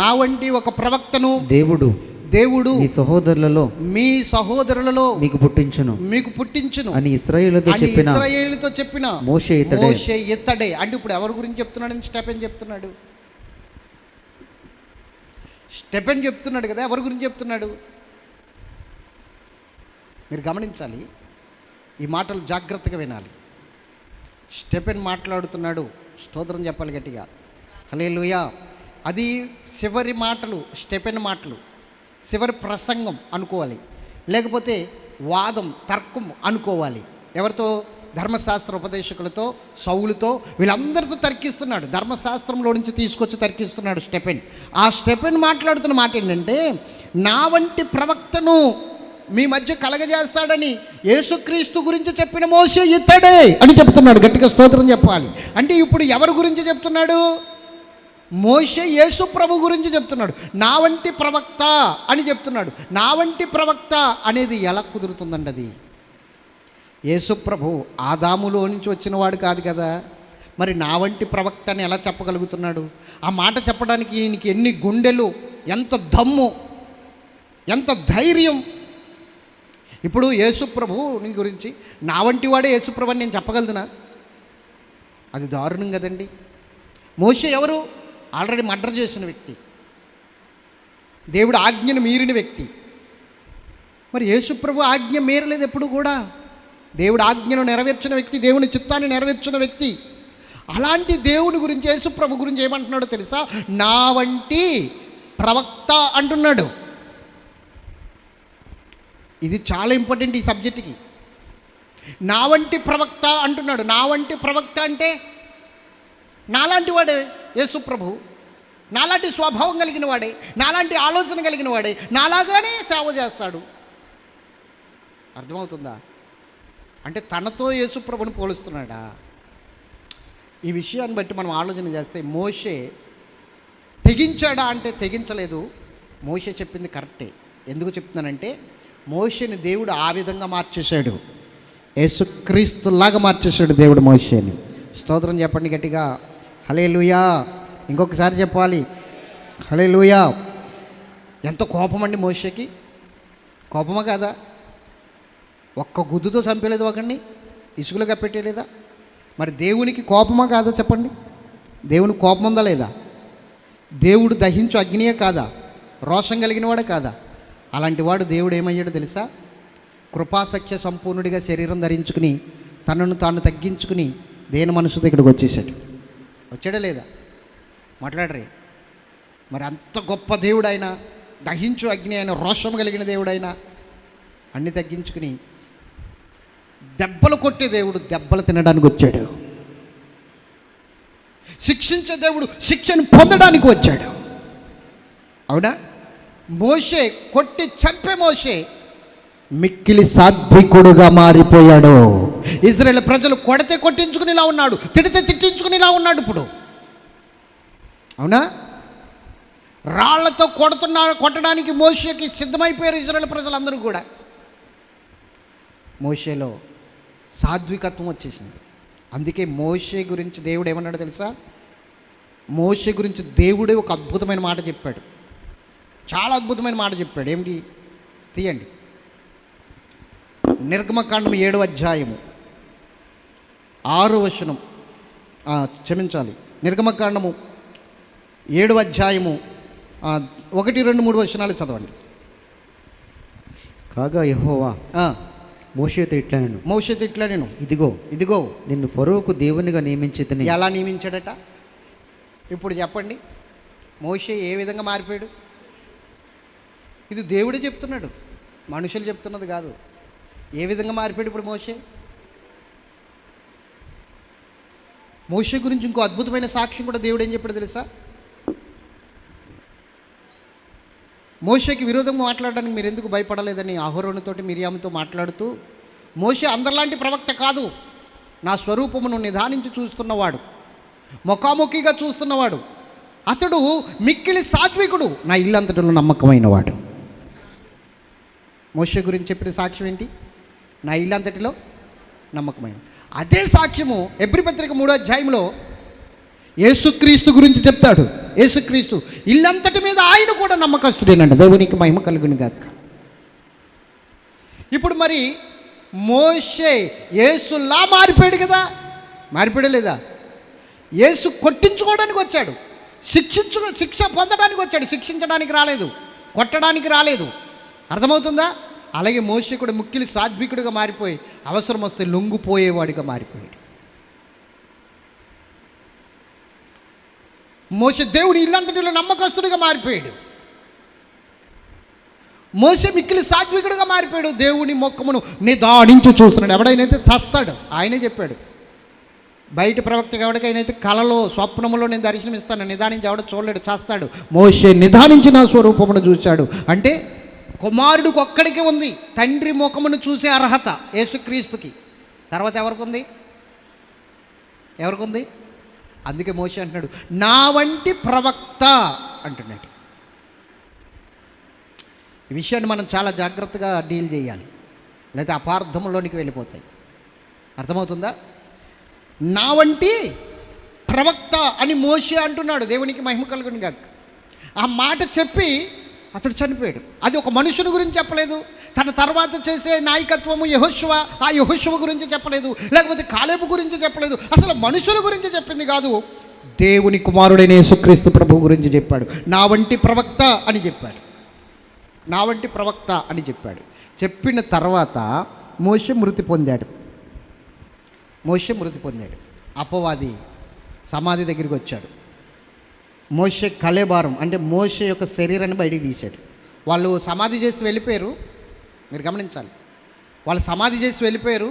Speaker 1: నా వంటి ఒక ప్రవక్తను
Speaker 3: దేవుడు మీ సహోదరులలో మీకు పుట్టించును అని ఇశ్రాయేలుతో చెప్పిన మోషే
Speaker 1: ఇతడే. అంటే ఇప్పుడు ఎవరి గురించి చెప్తున్నాడని స్టెఫెన్ చెప్తున్నాడు. స్టెఫెన్ చెప్తున్నాడు కదా, ఎవరి గురించి చెప్తున్నాడు? మీరు గమనించాలి, ఈ మాటలు జాగ్రత్తగా వినాలి. స్టెఫెన్ మాట్లాడుతున్నాడు, స్తోత్రం చెప్పాలి గట్టిగా, హల్లెలూయా. అది చివరి మాటలు, స్టెఫెన్ మాటలు, చివరి ప్రసంగం అనుకోవాలి, లేకపోతే వాదం తర్కం అనుకోవాలి. ఎవరితో? ధర్మశాస్త్ర ఉపదేశకులతో, సౌలుతో, వీళ్ళందరితో తర్కిస్తున్నాడు. ధర్మశాస్త్రంలో నుంచి తీసుకొచ్చి తర్కిస్తున్నాడు స్టెఫెన్. ఆ స్టెఫెన్ మాట్లాడుతున్న మాట ఏంటంటే, నా వంటి ప్రవక్తను మీ మధ్య కలగజేస్తాడని యేసుక్రీస్తు గురించి చెప్పిన మోషే ఇతడే అని చెప్తున్నాడు. గట్టిగా స్తోత్రం చెప్పాలి. అంటే ఇప్పుడు ఎవరి గురించి చెప్తున్నాడు? మోషే యేసు ప్రభు గురించి చెప్తున్నాడు. నా వంటి ప్రవక్త అని చెప్తున్నాడు. నా వంటి ప్రవక్త అనేది ఎలా కుదురుతుందండి? అది యేసు ప్రభు ఆదాములో నుంచి వచ్చినవాడు కాదు కదా. మరి నా వంటి ప్రవక్త అని ఎలా చెప్పగలుగుతున్నాడు? ఆ మాట చెప్పడానికి ఈయనకి ఎన్ని గుండెలు, ఎంత దమ్ము, ఎంత ధైర్యం. ఇప్పుడు యేసుప్రభుని గురించి నా వంటి వాడే యేసుప్రభు అని నేను చెప్పగలుగుతున్నా? అది దారుణం కదండి. మోషే ఎవరు? ఆల్రెడీ మర్డర్ చేసిన వ్యక్తి, దేవుడు ఆజ్ఞను మీరిన వ్యక్తి. మరి యేసుప్రభు ఆజ్ఞ మీరలేదు ఎప్పుడు కూడా. దేవుడి ఆజ్ఞను నెరవేర్చిన వ్యక్తి, దేవుని చిత్తాన్ని నెరవేర్చిన వ్యక్తి. అలాంటి దేవుని గురించి, యేసు ప్రభు గురించి ఏమంటున్నాడో తెలుసా? నా వంటి ప్రవక్త అంటున్నాడు. ఇది చాలా ఇంపార్టెంట్ ఈ సబ్జెక్ట్కి. నా వంటి ప్రవక్త అంటున్నాడు. నా వంటి ప్రవక్త అంటే నాలాంటి వాడే యేసు ప్రభు, నాలాంటి స్వభావం కలిగిన వాడే, నాలాంటి ఆలోచన కలిగిన వాడే, నాలాగానే సేవ చేస్తాడు. అర్థమవుతుందా? అంటే తనతో యేసు ప్రభుని పోలుస్తున్నాడా? ఈ విషయాన్ని బట్టి మనం ఆలోచన చేస్తే మోషే తెగించాడా అంటే తెగించలేదు. మోషే చెప్పింది కరెక్టే. ఎందుకు చెప్తున్నానంటే మోషేని దేవుడు ఆ విధంగా మార్చేశాడు, యేసుక్రీస్తులాగా మార్చేశాడు దేవుడు మోషేని. స్తోత్రం చెప్పండి గట్టిగా, హల్లెలూయా. ఇంకొకసారి చెప్పాలి, హల్లెలూయా. ఎంత కోపం అండి మోషేకి! కోపమా కాదా? ఒక్క గుద్దుతో చంపేలేదు ఒకడిని, ఇసుకలో కప్పెట్టేలేదా? మరి దేవునికి కోపమా కాదా చెప్పండి? దేవునికి కోపం ఉందా లేదా? దేవుడు దహించు అగ్నియే కాదా? రోషం కలిగిన వాడే కాదా? అలాంటి వాడు దేవుడు ఏమయ్యాడో తెలుసా? కృపాసఖ్య సంపూర్ణుడిగా శరీరం ధరించుకుని తనను తాను తగ్గించుకుని దేని మనసుతో ఇక్కడికి వచ్చేసాడు. వచ్చాడా లేదా? మాట్లాడరే. మరి అంత గొప్ప దేవుడు ఆయన, దహించు అగ్ని ఆయన, రోషం కలిగిన దేవుడు ఆయన, అన్ని తగ్గించుకుని దెబ్బలు కొట్టే దేవుడు దెబ్బలు తినడానికి వచ్చాడు. శిక్షించే దేవుడు శిక్షను పొందడానికి వచ్చాడు. అవునా? మోషే కొట్టి చంపే మోషే మిక్కిలి సాత్వికుడుగా మారిపోయాడు. ఇజ్రాయేల్ ప్రజలు కొడితే కొట్టించుకునేలా ఉన్నాడు, తిడితే తిట్టించుకునేలా ఉన్నాడు ఇప్పుడు. అవునా? రాళ్లతో కొట్టడానికి మోషేకి సిద్ధమైపోయారు ఇజ్రాయేల్ ప్రజలందరూ కూడా. మోషేలో సాత్వికత్వం వచ్చేసింది. అందుకే మోషే గురించి దేవుడు ఏమన్నాడు తెలుసా? మోషే గురించి దేవుడే ఒక అద్భుతమైన మాట చెప్పాడు, చాలా అద్భుతమైన మాట చెప్పాడు. ఏమిటి? తీయండి. నిర్గమకాండం 7వ అధ్యాయము 6వ వచనం, క్షమించాలి, నిర్గమకాండము 7వ అధ్యాయము 1, 2, 3 వచనాలు చదవండి.
Speaker 3: కాగా యెహోవా మోషేతో ఇట్లనెను,
Speaker 1: మోషేతో ఇట్లనెను,
Speaker 3: ఇదిగో నిన్ను ఫరోకు దేవునిగా నియమించితిని.
Speaker 1: ఎలా నియమించాడట? ఇప్పుడు చెప్పండి. మోషే ఏ విధంగా మారిపోయాడు? ఇది దేవుడే చెప్తున్నాడు, మనుషులు చెప్తున్నది కాదు. ఏ విధంగా మారిపోయాడు ఇప్పుడు మోషే? మోషే గురించి ఇంకో అద్భుతమైన సాక్ష్యం కూడా దేవుడు ఏం చెప్పాడు తెలుసా? మోషేకి విరోధంగా మాట్లాడడానికి మీరు ఎందుకు భయపడలేదని అహరోనుతోటి మిరియాముతో మాట్లాడుతూ, మోషే అందరిలాంటి ప్రవక్త కాదు, నా స్వరూపమును నిదానించి చూస్తున్నవాడు, ముఖాముఖిగా చూస్తున్నవాడు, అతడు మిక్కిలి సాత్వికుడు, నా ఇల్లంతటిలో నమ్మకమైన వాడు. మోషే గురించి చెప్పిన సాక్ష్యం ఏంటి? నా ఇల్లంతటిలో నమ్మకమైన. అదే సాక్ష్యము హెబ్రీ పత్రిక 3వ అధ్యాయంలో యేసుక్రీస్తు గురించి చెప్తాడు. యేసుక్రీస్తు ఇల్లంతటి మీద ఆయన కూడా నమ్మకస్తుడేనండి. దేవునికి మహిమ కలుగును గాక. ఇప్పుడు మరి మోషే యేసులా మారిపోయాడు కదా? మారిపోయాడా లేదా? యేసు కొట్టించుకోవడానికి వచ్చాడు, శిక్ష పొందడానికి వచ్చాడు, శిక్షించడానికి రాలేదు, కొట్టడానికి రాలేదు. అర్థమవుతుందా? అలాగే మోషే కూడా మిక్కిలి సాత్వికుడిగా మారిపోయి అవసరం వస్తే లొంగిపోయేవాడిగా మారిపోయాడు. మోషే దేవుని ఇల్లంతటిలో నమ్మకస్తుడిగా మారిపోయాడు. మోషే మిక్కిలి సాత్వికుడిగా మారిపోయాడు. దేవుని ముఖమును నిదానించి చూస్తున్నాడు. ఎవడైనైతే చస్తాడు, ఆయనే చెప్పాడు. బయట ప్రవక్త ఎవరికైనైతే కలలో స్వప్నములో నేను దర్శనమిస్తాను, నిదానించి ఎవడ చూడలేడు, చేస్తాడు. మోషే నిదానించి నా స్వరూపమును చూశాడు. అంటే కుమారుడికి ఒక్కడికే ఉంది తండ్రి ముఖమును చూసే అర్హత యేసుక్రీస్తుకి. తర్వాత ఎవరికి ఉంది? ఎవరికి ఉంది? అందుకే మోషే అంటున్నాడు, నా వంటి ప్రవక్త అంటున్నాడు. ఈ విషయాన్ని మనం చాలా జాగ్రత్తగా డీల్ చేయాలి, లేకపోతే అపార్థంలోనికి వెళ్ళిపోతాయి. అర్థమవుతుందా? నా వంటి ప్రవక్త అని మోషే అంటున్నాడు. దేవునికి మహిమ కలుగును గాక. ఆ మాట చెప్పి అతడు చనిపోయాడు. అది ఒక మనుషుని గురించి చెప్పలేదు, తన తర్వాత చేసే నాయకత్వము యెహోషువ, ఆ యెహోషువ గురించి చెప్పలేదు, లేకపోతే కాలేబు గురించి చెప్పలేదు, అసలు మనుషుల గురించి చెప్పింది కాదు, దేవుని కుమారుడైన యేసుక్రీస్తు ప్రభువు గురించి చెప్పాడు. నా వంటి ప్రవక్త అని చెప్పాడు, నా వంటి ప్రవక్త అని చెప్పాడు. చెప్పిన తర్వాత మోషే మృతి పొందాడు.
Speaker 2: మోషే మృతి పొందాడు. అపవాది సమాధి దగ్గరికి వచ్చాడు. మోషే కళేబారం అంటే మోషే యొక్క శరీరాన్ని బయటికి తీశాడు. వాళ్ళు సమాధి చేసి వెళ్ళిపోయారు. మీరు గమనించాలి, వాళ్ళు సమాధి చేసి వెళ్ళిపోయారు.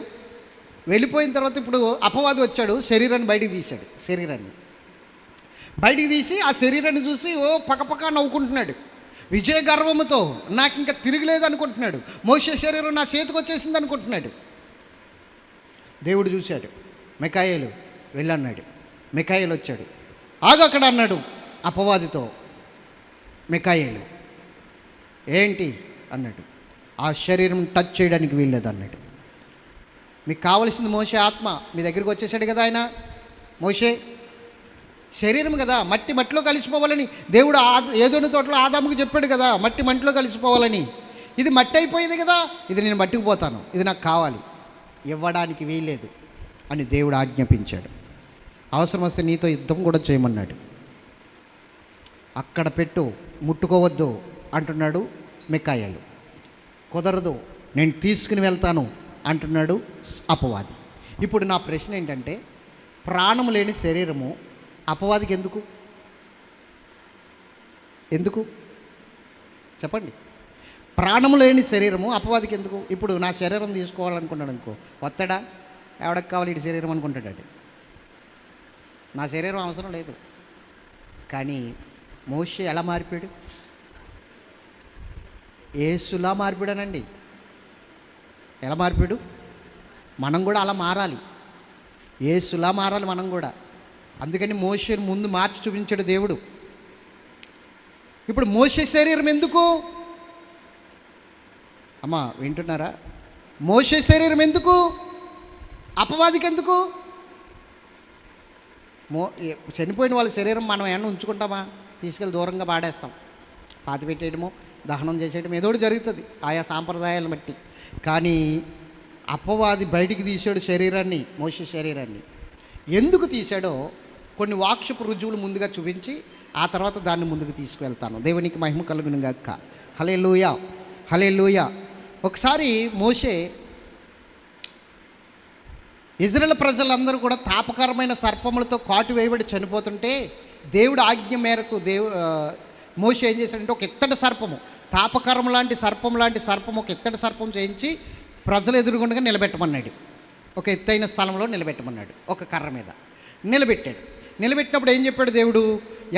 Speaker 2: వెళ్ళిపోయిన తర్వాత ఇప్పుడు అపవాది వచ్చాడు, శరీరాన్ని బయటికి తీశాడు. శరీరాన్ని బయటికి తీసి ఆ శరీరాన్ని చూసి పక్కపక్క నవ్వుకుంటున్నాడు. విజయ గర్వముతో నాకు ఇంకా తిరగలేదు అనుకుంటున్నాడు. మోషే శరీరం నా చేతికి వచ్చేసింది అనుకుంటున్నాడు. దేవుడు చూశాడు. మికాయేలు వెళ్ళన్నాడు. మికాయేలు వచ్చాడు. ఆగు అక్కడ అన్నాడు అపవాదితో. మికాయేలు ఏంటి అన్నాడు. ఆ శరీరం టచ్ చేయడానికి వీల్లేదు అన్నాడు. మీకు కావలసింది మోషే ఆత్మ. మీ దగ్గరికి వచ్చేసాడు కదా ఆయన. మోషే శరీరం కదా, మట్టిలో కలిసిపోవాలని దేవుడు ఏదోని తోటలో ఆదాముకు చెప్పాడు కదా, మట్టిలో కలిసిపోవాలని. ఇది మట్టి అయిపోయింది కదా, ఇది నేను మట్టికిపోతాను, ఇది నాకు కావాలి, ఇవ్వడానికి వీల్లేదు అని దేవుడు ఆజ్ఞాపించాడు. అవసరం వస్తే నీతో యుద్ధం కూడా చేయమన్నాడు. అక్కడ పెట్టు, ముట్టుకోవద్దు అంటున్నాడు మికాయేలు. కుదరదు, నేను తీసుకుని వెళ్తాను అంటున్నాడు అపవాది. ఇప్పుడు నా ప్రశ్న ఏంటంటే, ప్రాణం లేని శరీరము అపవాదికి ఎందుకు చెప్పండి? ప్రాణం లేని శరీరము అపవాదికి ఎందుకు? ఇప్పుడు నా శరీరం తీసుకోవాలనుకున్నాడు అనుకో, వస్తాడా? ఎవడకు కావాలి ఇటు శరీరం అనుకుంటాడు. నా శరీరం అవసరం లేదు. కానీ మోషే ఎలా మారిపోయాడు? యేసులా మారిపోయానండి. ఎలా మారిపోయాడు? మనం కూడా అలా మారాలి. యేసులా మారాలి మనం కూడా. అందుకని మోషేను ముందు మార్చి చూపించాడు దేవుడు. ఇప్పుడు మోషే శరీరం ఎందుకు? అమ్మా వింటున్నారా? మోషే శరీరం ఎందుకు? అపవాదికి ఎందుకు? చనిపోయిన వాళ్ళ శరీరం మనం ఏమన్నా ఉంచుకుంటామా? తీసుకెళ్ళి దూరంగా పాడేస్తాం. పాతి పెట్టేయడము, దహనం చేసేయడం ఏదో జరుగుతుంది ఆయా సాంప్రదాయాలను బట్టి. కానీ అపవాది బయటికి తీశాడు శరీరాన్ని, మోషే శరీరాన్ని. ఎందుకు తీశాడో కొన్ని వాక్షపు రుజువులు ముందుగా చూపించి ఆ తర్వాత దాన్ని ముందుకు తీసుకువెళ్తాను. దేవునికి మహిమ కలుగును గాక. హల్లెలూయా, హల్లెలూయా. ఒకసారి మోషే ఇజ్రాయేల్ ప్రజలందరూ కూడా తాపకరమైన సర్పములతో కాటు వేయబడి చనిపోతుంటే దేవుడు ఆజ్ఞ మేరకు మోషే ఏం చేశాడంటే ఒక ఇత్తడి సర్పము, తాపకరం లాంటి సర్పం ఒక ఇత్తడి సర్పం చేయించి ప్రజలు ఎదురుగుండగా నిలబెట్టమన్నాడు. ఒక ఎత్తైన స్థలంలో నిలబెట్టమన్నాడు. ఒక కర్ర మీద నిలబెట్టాడు. నిలబెట్టినప్పుడు ఏం చెప్పాడు దేవుడు?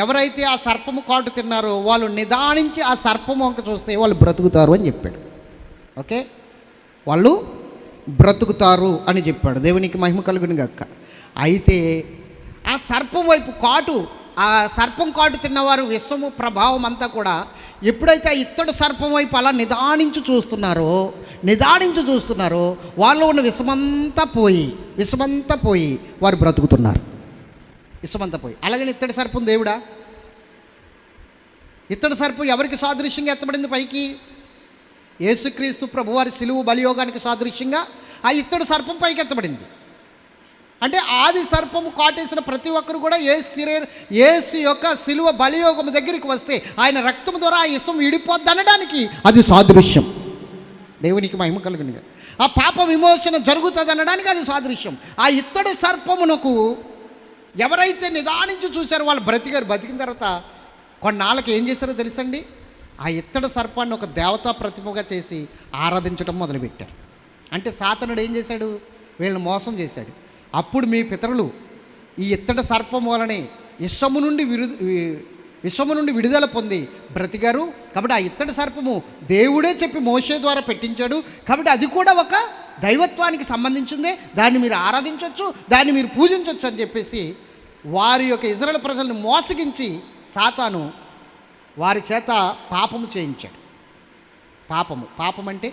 Speaker 2: ఎవరైతే ఆ సర్పము కాటు తిన్నారో వాళ్ళు నిదానించి ఆ సర్పము వంక చూస్తే వాళ్ళు బ్రతుకుతారు అని చెప్పాడు. ఓకే, వాళ్ళు బ్రతుకుతారు అని చెప్పాడు. దేవునికి మహిమ కలుగును గాక. అయితే ఆ సర్పం వైపు కాటు, ఆ సర్పం కాటు తిన్నవారు విశ్వము ప్రభావం అంతా కూడా ఎప్పుడైతే ఆ ఇత్తడి సర్పం వైపు అలా నిదానించి చూస్తున్నారో వాళ్ళు ఉన్న విషమంతా పోయి వారు బ్రతుకుతున్నారు. విషమంతా పోయి. అలాగని ఇత్తడి సర్పం దేవుడా? ఇత్తడి సర్పం ఎవరికి సాదృశ్యంగా ఎత్తబడింది పైకి? యేసుక్రీస్తు ప్రభువారి సిలువ బలియోగానికి సాదృశ్యంగా ఆ ఇత్తడి సర్పం పైకి ఎత్తబడింది. అంటే ఆది సర్పము కాటేసిన ప్రతి ఒక్కరు కూడా యేసు యొక్క సిలువ బలియోగం దగ్గరికి వస్తే ఆయన రక్తం ద్వారా ఆ ఇసం విడిపోద్ది అనడానికి అది సాదృశ్యం. దేవునికి మహిమ కలుగునుగా. ఆ పాప విమోచన జరుగుతుంది అనడానికి అది సాదృశ్యం. ఆ ఇత్తడి సర్పమునకు ఎవరైతే నిదానించి చూశారో వాళ్ళు బ్రతికారు. బతికిన తర్వాత కొన్నాళ్ళకి ఏం చేశారో తెలుసండి? ఆ ఇత్తడి సర్పాన్ని ఒక దేవతా ప్రతిమగా చేసి ఆరాధించడం మొదలుపెట్టారు. అంటే సాతానుడు ఏం చేశాడు? వీళ్ళని మోసం చేశాడు. అప్పుడు మీ పితరులు ఈ ఇత్తడి సర్పం వలనే విషము నుండి విడుదల పొంది బ్రతికారు. కాబట్టి ఆ ఇత్తడి సర్పము దేవుడే చెప్పి మోషే ద్వారా పెట్టించాడు. కాబట్టి అది కూడా ఒక దైవత్వానికి సంబంధించిందే, దాన్ని మీరు ఆరాధించవచ్చు, దాన్ని మీరు పూజించవచ్చు అని చెప్పేసి వారి యొక్క ఇజ్రాయేల్ ప్రజలను మోసగించి సాతాను వారి చేత పాపము చేయించాడు. పాపం అంటే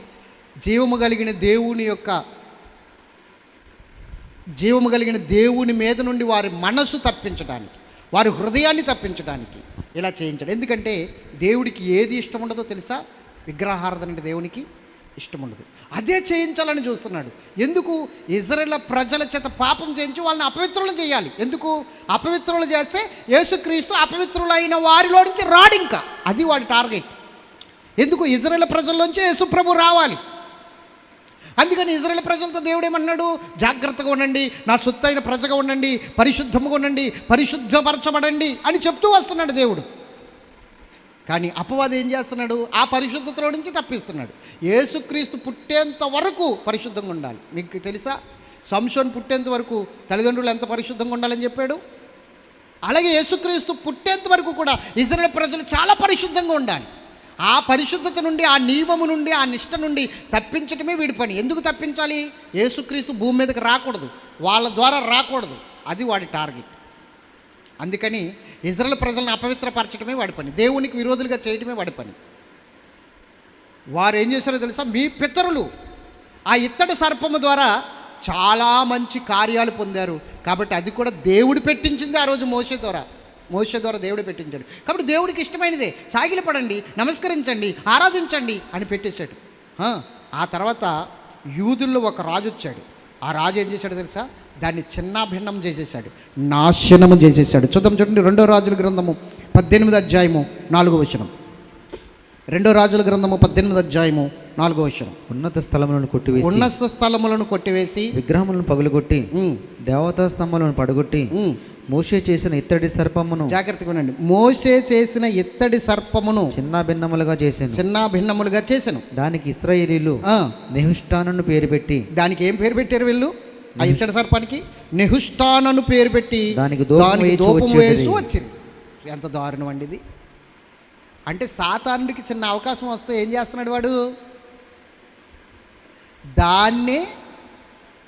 Speaker 2: జీవము కలిగిన దేవుని మీద నుండి వారి మనసు తప్పించడానికి, వారి హృదయాన్ని తప్పించడానికి ఇలా చేయించాడు. ఎందుకంటే దేవుడికి ఏది ఇష్టం ఉండదో తెలుసా? విగ్రహారాధన అంటే దేవునికి ఇష్టం ఉండదు. అదే చేయించాలని చూస్తున్నాడు. ఎందుకు? ఇజ్రాయేల్ ప్రజల చేత పాపం చేయించి వాళ్ళని అపవిత్రులను చేయాలి. ఎందుకు? అపవిత్రులు చేస్తే యేసుక్రీస్తు అపవిత్రులైన వారిలో నుంచి రాడు. ఇంకా అది వాడి టార్గెట్. ఎందుకు? ఇజ్రాయేల్ ప్రజల్లోంచి యేసు ప్రభు రావాలి.
Speaker 1: అందుకని ఇజ్రాయేల్ ప్రజలతో దేవుడు ఏమన్నాడు? జాగ్రత్తగా ఉండండి, నా సొత్తైన ప్రజగా ఉండండి, పరిశుద్ధముగా ఉండండి, పరిశుద్ధపరచబడండి అని చెప్తూ వస్తున్నాడు దేవుడు. కానీ అపవాది ఏం చేస్తున్నాడు? ఆ పరిశుద్ధతలో నుంచి తప్పిస్తున్నాడు. యేసుక్రీస్తు పుట్టేంత వరకు పరిశుద్ధంగా ఉండాలి. మీకు తెలుసా, సంసోను పుట్టేంత వరకు తల్లిదండ్రులు ఎంత పరిశుద్ధంగా ఉండాలని చెప్పాడు? అలాగే యేసుక్రీస్తు పుట్టేంత వరకు కూడా ఇజ్రాయేల్ ప్రజలు చాలా పరిశుద్ధంగా ఉండాలి. ఆ పరిశుద్ధత నుండి, ఆ నియమము నుండి, ఆ నిష్ట నుండి తప్పించటమే వీడి పని. ఎందుకు తప్పించాలి? యేసుక్రీస్తు భూమి మీదకి రాకూడదు, వాళ్ళ ద్వారా రాకూడదు, అది వాడి టార్గెట్. అందుకని ఇజ్రాయేల్ ప్రజలను అపవిత్రపరచడమే వాడి పని, దేవునికి విరోధులుగా చేయడమే వాడి పని. వారు ఏం చేశారో తెలుసా? మీ పితరులు ఆ ఇత్తడి సర్పము ద్వారా చాలా మంచి కార్యాలు పొందారు. కాబట్టి అది కూడా దేవుడు పెట్టించింది ఆ రోజు మోషే ద్వారా దేవుడు పెట్టించాడు. కాబట్టి దేవుడికి ఇష్టమైనదే, సాగిలపడండి, నమస్కరించండి, ఆరాధించండి అని పెట్టేశాడు. ఆ తర్వాత యూదుల్లో ఒక రాజు వచ్చాడు. ఆ రాజు ఏం చేశాడు తెలుసా? దాన్ని చిన్న భిన్నం చేసేసాడు, నాశనము చేసేసాడు. చూడండి, 2 రాజుల గ్రంథము 18వ అధ్యాయము 4వ వచనం. 2 రాజుల గ్రంథము 18వ అధ్యాయము 4వ వచనం.
Speaker 3: ఉన్నత స్థలములను కొట్టివేసి విగ్రహములను పగులుగొట్టి దేవతా స్తంభములను పడగొట్టి మోషే చేసిన ఇత్తడి సర్పమును,
Speaker 1: జాగ్రత్తగా ఉండండి, మోషే చేసిన ఇత్తడి సర్పమును
Speaker 3: చిన్న భిన్నములుగా
Speaker 1: చేసెను.
Speaker 3: దానికి ఇశ్రాయేలీయులు నెహుష్టాను పేరు పెట్టి,
Speaker 1: దానికి ఏం పేరు పెట్టారు వీళ్ళు? ఆ ఇత్తడి సర్పానికి నెహుష్టాను పేరు పెట్టి
Speaker 3: దానికి
Speaker 1: దూపం వేసి వచ్చింది. ఎంత దారుణం అండి ఇది! అంటే సాతానుడికి చిన్న అవకాశం వస్తే ఏం చేస్తున్నాడు వాడు? దాన్నే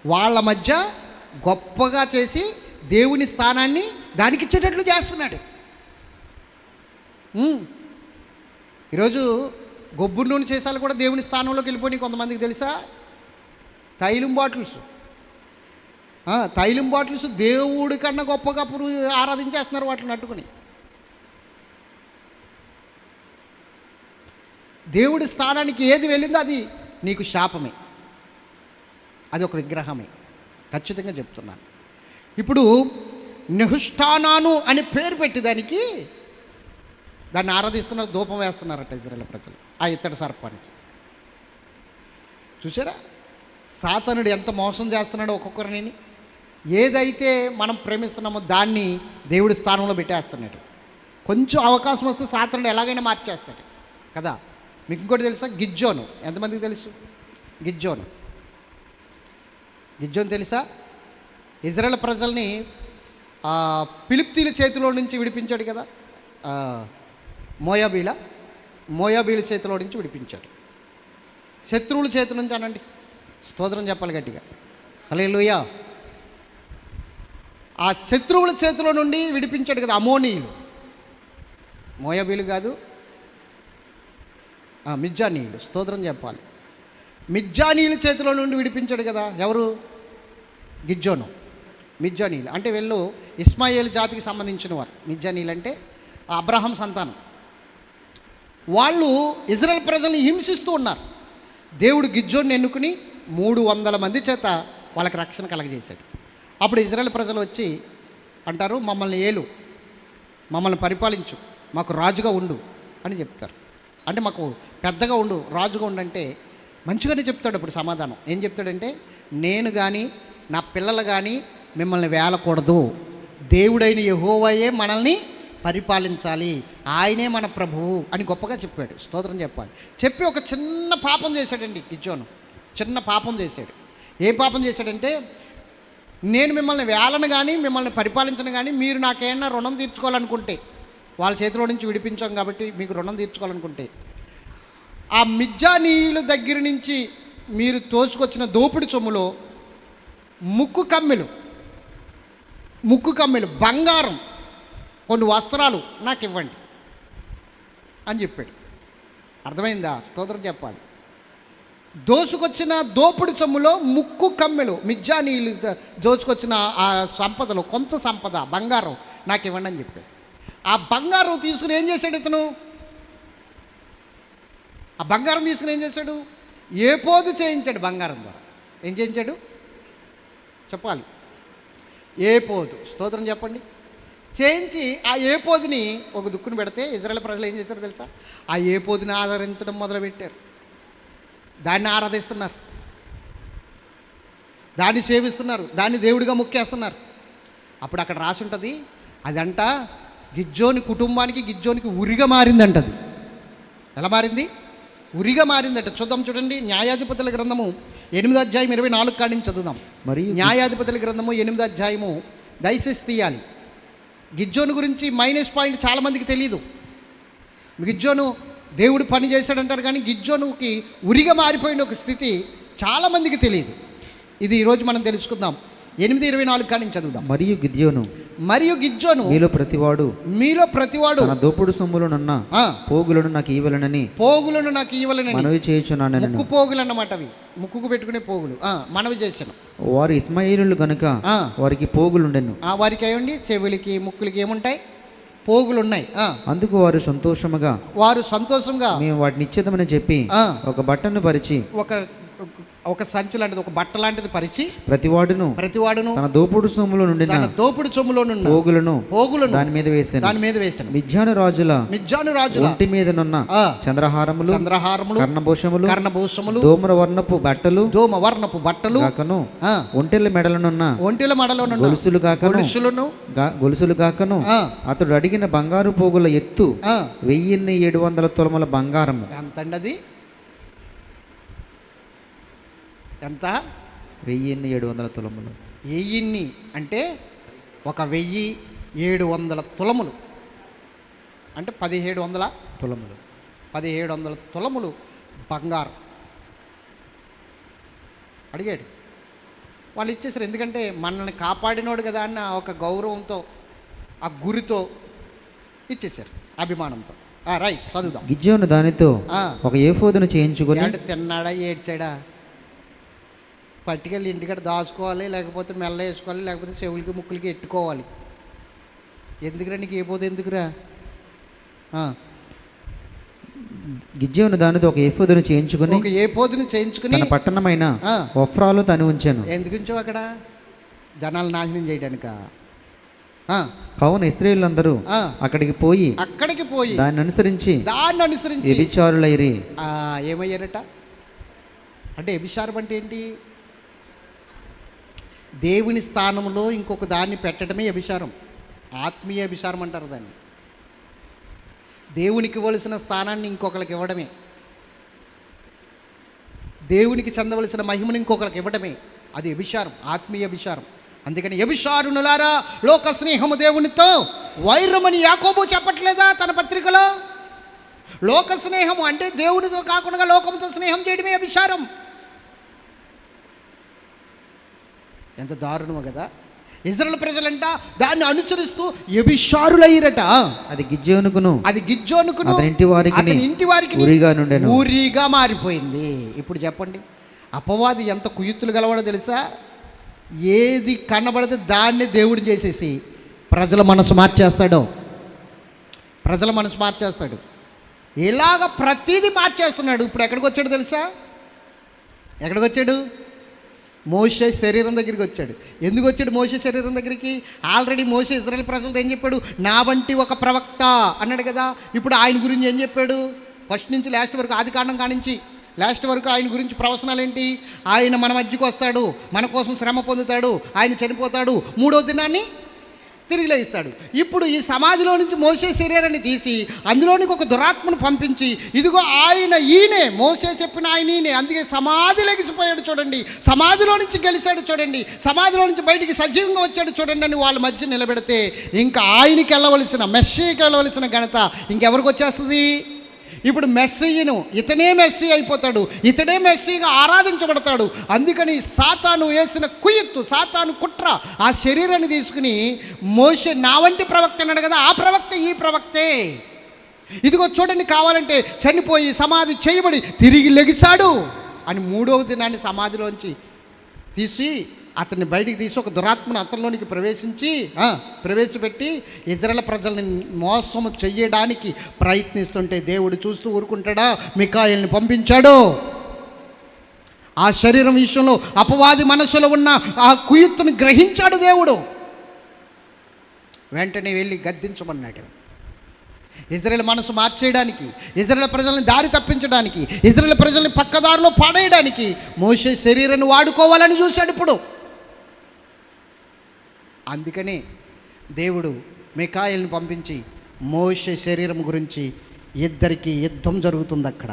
Speaker 1: వాళ్ళ మధ్య గొప్పగా చేసి దేవుని స్థానాన్ని దానికి ఇచ్చేటట్లు చేస్తున్నాడు. ఈరోజు గొబ్బు నూనె చేసాలు కూడా దేవుని స్థానంలోకి వెళ్ళిపోయి కొంతమందికి తెలుసా? తైలం బాటిల్స్ దేవుడి కన్నా గొప్పగా ఆరాధించేస్తున్నారు వాటిని అట్టుకుని. దేవుడి స్థానానికి ఏది వెళ్ళిందో అది నీకు శాపమే, అది ఒక విగ్రహమే, ఖచ్చితంగా చెప్తున్నాను. ఇప్పుడు నెహుష్టానాను అని పేరు పెట్టి దాన్ని ఆరాధిస్తున్నారు, ధూపం వేస్తున్నారట ఇజ్రాయేల్ ప్రజలు ఆ ఇత్తడి సర్పానికి. చూసారా సాతానుడు ఎంత మోసం చేస్తున్నాడో ఒక్కొక్కరిని. ఏదైతే మనం ప్రేమిస్తున్నామో దాన్ని దేవుడి స్థానంలో పెట్టేస్తున్నాడు. కొంచెం అవకాశం వస్తే సాతానుడు ఎలాగైనా మార్చేస్తాడు కదా. మీకు ఇంకోటి తెలుసా? గిజ్జోను. ఎంతమందికి తెలుసు గిజ్జోను తెలుసా? ఇజ్రాయేల్ ప్రజల్ని ఫిలిష్తీయుల చేతిలో నుంచి విడిపించాడు కదా. మోయాబీల చేతిలో నుంచి విడిపించాడు. శత్రువుల చేతి నుంచి అనండి, స్తోత్రం చెప్పాలి గట్టిగా, హల్లెలూయా. ఆ శత్రువుల చేతిలో నుండి విడిపించాడు కదా అమోనీయులు. మోయాబీలు కాదు, మిజ్జానీయులు, స్తోత్రం చెప్పాలి. మిజ్జానీయుల చేతిలో నుండి విడిపించాడు కదా. ఎవరు? గిజ్జోను. మిజ్జానీయులు అంటే వీళ్ళు ఇస్మాయేల్ జాతికి సంబంధించిన వారు. మిజ్జానీయులు అంటే అబ్రహాం సంతానం. వాళ్ళు ఇజ్రాయెల్ ప్రజల్ని హింసిస్తూ ఉన్నారు. దేవుడు గిజ్జోన్ని ఎన్నుకుని 300 మంది చేత వాళ్ళకి రక్షణ కలగజేశాడు. అప్పుడు ఇజ్రాయెల్ ప్రజలు వచ్చి అంటారు, మమ్మల్ని ఏలు, మమ్మల్ని పరిపాలించు, మాకు రాజుగా ఉండు అని చెప్తారు. అంటే మాకు పెద్దగా ఉండు, రాజుగా ఉండంటే మంచిగానే చెప్తాడు. అప్పుడు సమాధానం ఏం చెప్తాడంటే, నేను కానీ నా పిల్లలు కానీ మిమ్మల్ని వేలకూడదు, దేవుడైన యెహోవాయే మనల్ని పరిపాలించాలి, ఆయనే మన ప్రభువు అని గొప్పగా చెప్పాడు. స్తోత్రం చెప్పాలి. చెప్పి ఒక చిన్న పాపం చేశాడండి గిజ్జోను. చిన్న పాపం చేశాడు. ఏ పాపం చేశాడంటే, నేను మిమ్మల్ని వేలను కానీ మిమ్మల్ని పరిపాలించను కానీ మీరు నాకేమన్నా రుణం తీర్చుకోవాలనుకుంటే, వాళ్ళ చేతిలో నుంచి విడిపించాం కాబట్టి మీకు రుణం తీర్చుకోవాలనుకుంటే, ఆ మిజ్జానీయుల దగ్గర నుంచి మీరు తోసుకొచ్చిన దోపిడి సొమ్ములో ముక్కు కమ్మెలు బంగారం, కొన్ని వస్త్రాలు నాకు ఇవ్వండి అని చెప్పాడు. అర్థమైందా? స్తోత్రం చెప్పాలి. దోసుకొచ్చిన దోపిడి సొమ్ములో ముక్కు కమ్మెలు, మిజ్జానీయులు దోచుకొచ్చిన ఆ సంపదలో కొంత సంపద బంగారం నాకు ఇవ్వండి అని చెప్పాడు. ఆ బంగారం తీసుకుని ఏం చేశాడు ఇతను? ఆ బంగారం తీసుకుని ఏం చేశాడు? ఏపోదు చేయించాడు. బంగారం ద్వారా ఏం చేయించాడు చెప్పాలి? ఏపోదు. స్తోత్రం చెప్పండి. చేయించి ఆ ఏపోదుని ఒక దుక్కుని పెడితే ఇజ్రాయెల్ ప్రజలు ఏం చేశారో తెలుసా? ఆ ఏపోదుని ఆదరించడం మొదలుపెట్టారు, దాన్ని ఆరాధిస్తున్నారు. దాన్ని సేవిస్తున్నారు, దాన్ని దేవుడిగా మొక్కేస్తున్నారు. అప్పుడు అక్కడ రాసి ఉంటుంది, అదంట గిజ్జోని కుటుంబానికి, గిజ్జోనికి ఉరిగా మారిందంటది. ఎలా మారింది? ఉరిగా మారిందట. చూడండి, న్యాయాధిపతుల గ్రంథము 8వ అధ్యాయం 24 కాడి నుంచి చదువుదాం.
Speaker 3: మరియు
Speaker 1: న్యాయాధిపతుల గ్రంథము 8వ అధ్యాయము, దయచేసి తీయాలి. గిజ్జోను గురించి మైనస్ పాయింట్ చాలామందికి తెలియదు. గిజ్జోను దేవుడు పని చేశాడంటారు, కానీ గిజ్జోనుకి ఉరిగా మారిపోయిన ఒక స్థితి చాలామందికి తెలియదు. ఇది ఈరోజు మనం తెలుసుకుందాం. 8:24 కాడి నుంచి చదువుదాం.
Speaker 3: మరియు గిద్యోను మీలో ప్రతివాడు తన దోపుడు సొమ్ములనున్న పోగులను నాకు ఇవ్వాలని మనవి చేయుచున్నాను.
Speaker 1: ముక్కు పోగులు అన్నమాట, అవి ముక్కుకు పెట్టుకునే పోగులు. మనవి చేశాను.
Speaker 3: వారు ఇస్మాయిలీయులు గనుక వారికి పోగులుండెను.
Speaker 1: వారికి అయ్యండి చెవులకి ముక్కులకి ఏముంటాయి? పోగులు ఉన్నాయి.
Speaker 3: అందుకు వారు సంతోషంగా మేము వాటిని ఇచ్చేద్దామని చెప్పి ఒక బట్టను పరిచి,
Speaker 1: ఒక సంచి లాంటిది, ఒక బట్ట లాంటిది పరిచి,
Speaker 3: ప్రతివాడును
Speaker 1: తన
Speaker 3: దోపుడు సొమ్ములో నుండి పోగులను దాని మీద వేసాను. మిద్యాను రాజుల ఒంటి మీదనున్న చంద్రహారములు కర్ణభూషములు ధూమ్ర వర్ణపు బట్టలు కాకను ఒంటెల మెడలనున్న గొలుసులు కాకను అతడు అడిగిన బంగారు పోగుల ఎత్తు 1700 తులముల బంగారము.
Speaker 1: ఎంతండి? ఎంత?
Speaker 3: 1700 తులములు.
Speaker 1: 1000 అంటే 1700 తులములు అంటే 1700
Speaker 3: తులములు.
Speaker 1: 1700 తులములు బంగారం అడిగాడు. వాళ్ళు ఇచ్చేసారు. ఎందుకంటే మనల్ని కాపాడినోడు కదా అన్న ఒక గౌరవంతో, ఆ గురితో ఇచ్చేసారు, అభిమానంతో. రైట్, చదువుదాం.
Speaker 3: గిద్యోను దానితో ఒక ఏఫోదును చేయించుకొని,
Speaker 1: అంటే తిన్నాడా ఏడ్చాడా? పట్టుకెళ్ళి ఇంటికాడ దాచుకోవాలి, లేకపోతే మెల్ల వేసుకోవాలి, లేకపోతే చెవులకి ముక్కులకి ఎట్టుకోవాలి. ఎందుకురా నీకు ఏపోదు? ఎందుకురా?
Speaker 3: గిద్యోను దానితో ఒక ఏఫోదును చేయించుకుని తన పట్టణమైన ఒఫ్రాలో తను ఉంచాను.
Speaker 1: ఎందుకు ఉంచావు అక్కడ? జనాలు నాశనం చేయడానిక?
Speaker 3: కావున ఇశ్రాయేలులందరూ అక్కడికి పోయి దాన్ని అనుసరించి వ్యభిచారులైరి.
Speaker 1: ఏమయ్యారట? అంటే వ్యభిచారం అంటే ఏంటి? దేవుని స్థానంలో ఇంకొక దాన్ని పెట్టడమే వ్యభిచారం. ఆత్మీయ వ్యభిచారం అంటారు దాన్ని. దేవునికి ఇవ్వవలసిన స్థానాన్ని ఇంకొకరికి ఇవ్వడమే, దేవునికి చెందవలసిన మహిమను ఇంకొకరికి ఇవ్వడమే, అది వ్యభిచారం, ఆత్మీయ వ్యభిచారం. అందుకని వ్యభిచారునులారా, లోక స్నేహము దేవునితో వైరమని యాకోబు చెప్పట్లేదా తన పత్రికలో? లోక స్నేహము అంటే దేవునితో కాకుండా లోకంతో స్నేహం చేయడమే వ్యభిచారం. ఎంత దారుణమో కదా! ఇజ్రాయేల్ ప్రజలంట దాన్ని అనుసరిస్తూ వ్యభిచారులయ్యారట.
Speaker 3: అది గిద్యోనుకును
Speaker 1: అతని ఇంటి వారికి ఊరిగా మారిపోయింది. ఇప్పుడు చెప్పండి, అపవాది ఎంత కుయుత్తులు గలవాడో తెలుసా? ఏది కనబడితే దాన్ని దేవుడు చేసేసి ప్రజల మనసు మార్చేస్తాడు. ఇలాగ ప్రతిదీ మార్చేస్తున్నాడు. ఇప్పుడు ఎక్కడికి వచ్చాడు తెలుసా? మోషే శరీరం దగ్గరికి వచ్చాడు. ఎందుకు వచ్చాడు మోషే శరీరం దగ్గరికి? ఆల్రెడీ మోషే ఇజ్రాయేల్ ప్రజలతో ఏం చెప్పాడు? నా వంటి ఒక ప్రవక్త అన్నాడు కదా. ఇప్పుడు ఆయన గురించి ఏం చెప్పాడు? ఫస్ట్ నుంచి లాస్ట్ వరకు, ఆది కాండం కానించి లాస్ట్ వరకు ఆయన గురించి ప్రవచనాలు ఏంటి? ఆయన మన మధ్యకు వస్తాడు, మన కోసం శ్రమ పొందుతాడు, ఆయన చనిపోతాడు, 3వ దినాన్ని తిరిగి లేస్తాడు. ఇప్పుడు ఈ సమాధిలో నుంచి మోసే శరీరాన్ని తీసి అందులోనికి ఒక దురాత్మను పంపించి, ఇదిగో ఈయనే మోసే చెప్పిన ఈయనే, అందుకే సమాధి లెగిసిపోయాడు చూడండి, సమాధిలో నుంచి గెలిచాడు చూడండి, సమాధిలో నుంచి బయటికి సజీవంగా వచ్చాడు చూడండి అని వాళ్ళ మధ్య నిలబెడితే, ఇంకా ఆయనకి వెళ్ళవలసిన, మెస్సీకి వెళ్ళవలసిన ఘనత ఇంకెవరికి వచ్చేస్తుంది? ఇప్పుడు మెస్సీను, ఇతనే మెస్సీ అయిపోతాడు, ఇతడే మెస్సీగా ఆరాధించబడతాడు. అందుకని సాతాను వేసిన కుయ్యత్తు, సాతాను కుట్ర, ఆ శరీరాన్ని తీసుకుని మోషే నా వంటి ప్రవక్త అన్నాడు కదా, ఆ ప్రవక్త ఈ ప్రవక్తే. ఇదిగో చూడండి, కావాలంటే చనిపోయి సమాధి చేయబడి తిరిగి లెగిచాడు అని 3వ దినాన్ని సమాధిలోంచి తీసి అతన్ని బయటికి తీసి ఒక దురాత్మను అతనిలోనికి ప్రవేశపెట్టి ఇజ్రాయేల్ ప్రజల్ని మోసము చెయ్యడానికి ప్రయత్నిస్తుంటే దేవుడు చూస్తూ ఊరుకుంటాడా? మికాయేలుని పంపించాడు. ఆ శరీరం విషయంలో అపవాది మనసులో ఉన్న ఆ కుయుత్తుని గ్రహించాడు దేవుడు. వెంటనే వెళ్ళి గద్దించమన్నాడు. ఇజ్రాయేల్ మనసు మార్చేయడానికి, ఇజ్రాయేల్ ప్రజల్ని దారి తప్పించడానికి, ఇజ్రాయేల్ ప్రజల్ని పక్కదారిలో పడేయడానికి మోషే శరీరాన్ని వాడుకోవాలని చూశాడు ఇప్పుడు. అందుకనే దేవుడు మికాయేలుని పంపించి మోషే శరీరం గురించి ఇద్దరికి యుద్ధం జరుగుతుంది. అక్కడ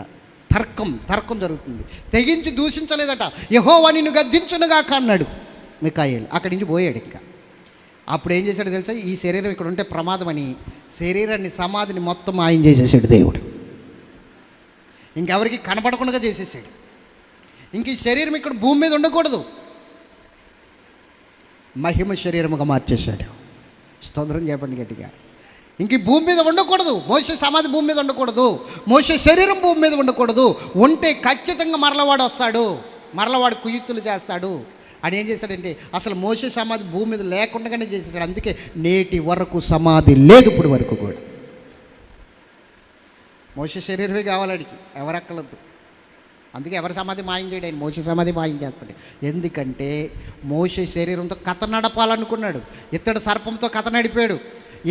Speaker 1: తర్కం జరుగుతుంది. తెగించి దూషించలేదట. యెహోవా నిన్ను గద్దించునుగాక అన్నాడు మికాయేలు. అక్కడి నుంచి పోయాడు. ఇంకా అప్పుడు ఏం చేశాడు తెలుసా? ఈ శరీరం ఇక్కడ ఉంటే ప్రమాదమని శరీరాన్ని, సమాధిని మొత్తం మాయం చేసేసాడు దేవుడు. ఇంకెవరికి కనపడకుండా చేసేసాడు. ఇంక ఈ శరీరం ఇక్కడ భూమి మీద ఉండకూడదు, మహిమ శరీరముగా మార్చేశాడు. స్తోత్రం చెప్పండి గట్టిగా. ఇంక ఈ భూమి మీద ఉండకూడదు. మోషే సమాధి భూమి మీద ఉండకూడదు, మోషే శరీరం భూమి మీద ఉండకూడదు. ఉంటే ఖచ్చితంగా మరలవాడు వస్తాడు, మరలవాడు కుయుక్తులు చేస్తాడు అని ఏం చేశాడంటే అసలు మోషే సమాధి భూమి మీద లేకుండానే చేసేసాడు. అందుకే నేటి వరకు సమాధి లేదు ఇప్పుడు వరకు కూడా. మోషే శరీరమే కావాలడికి, ఎవరక్కలొద్దు. అందుకే ఎవరి సమాధి మాయం చేయడు ఆయన, మోషే సమాధి మాయం చేస్తాడు. ఎందుకంటే మోషే శరీరంతో కథ నడపాలనుకున్నాడు. ఇత్తడి సర్పంతో కథ నడిపాడు,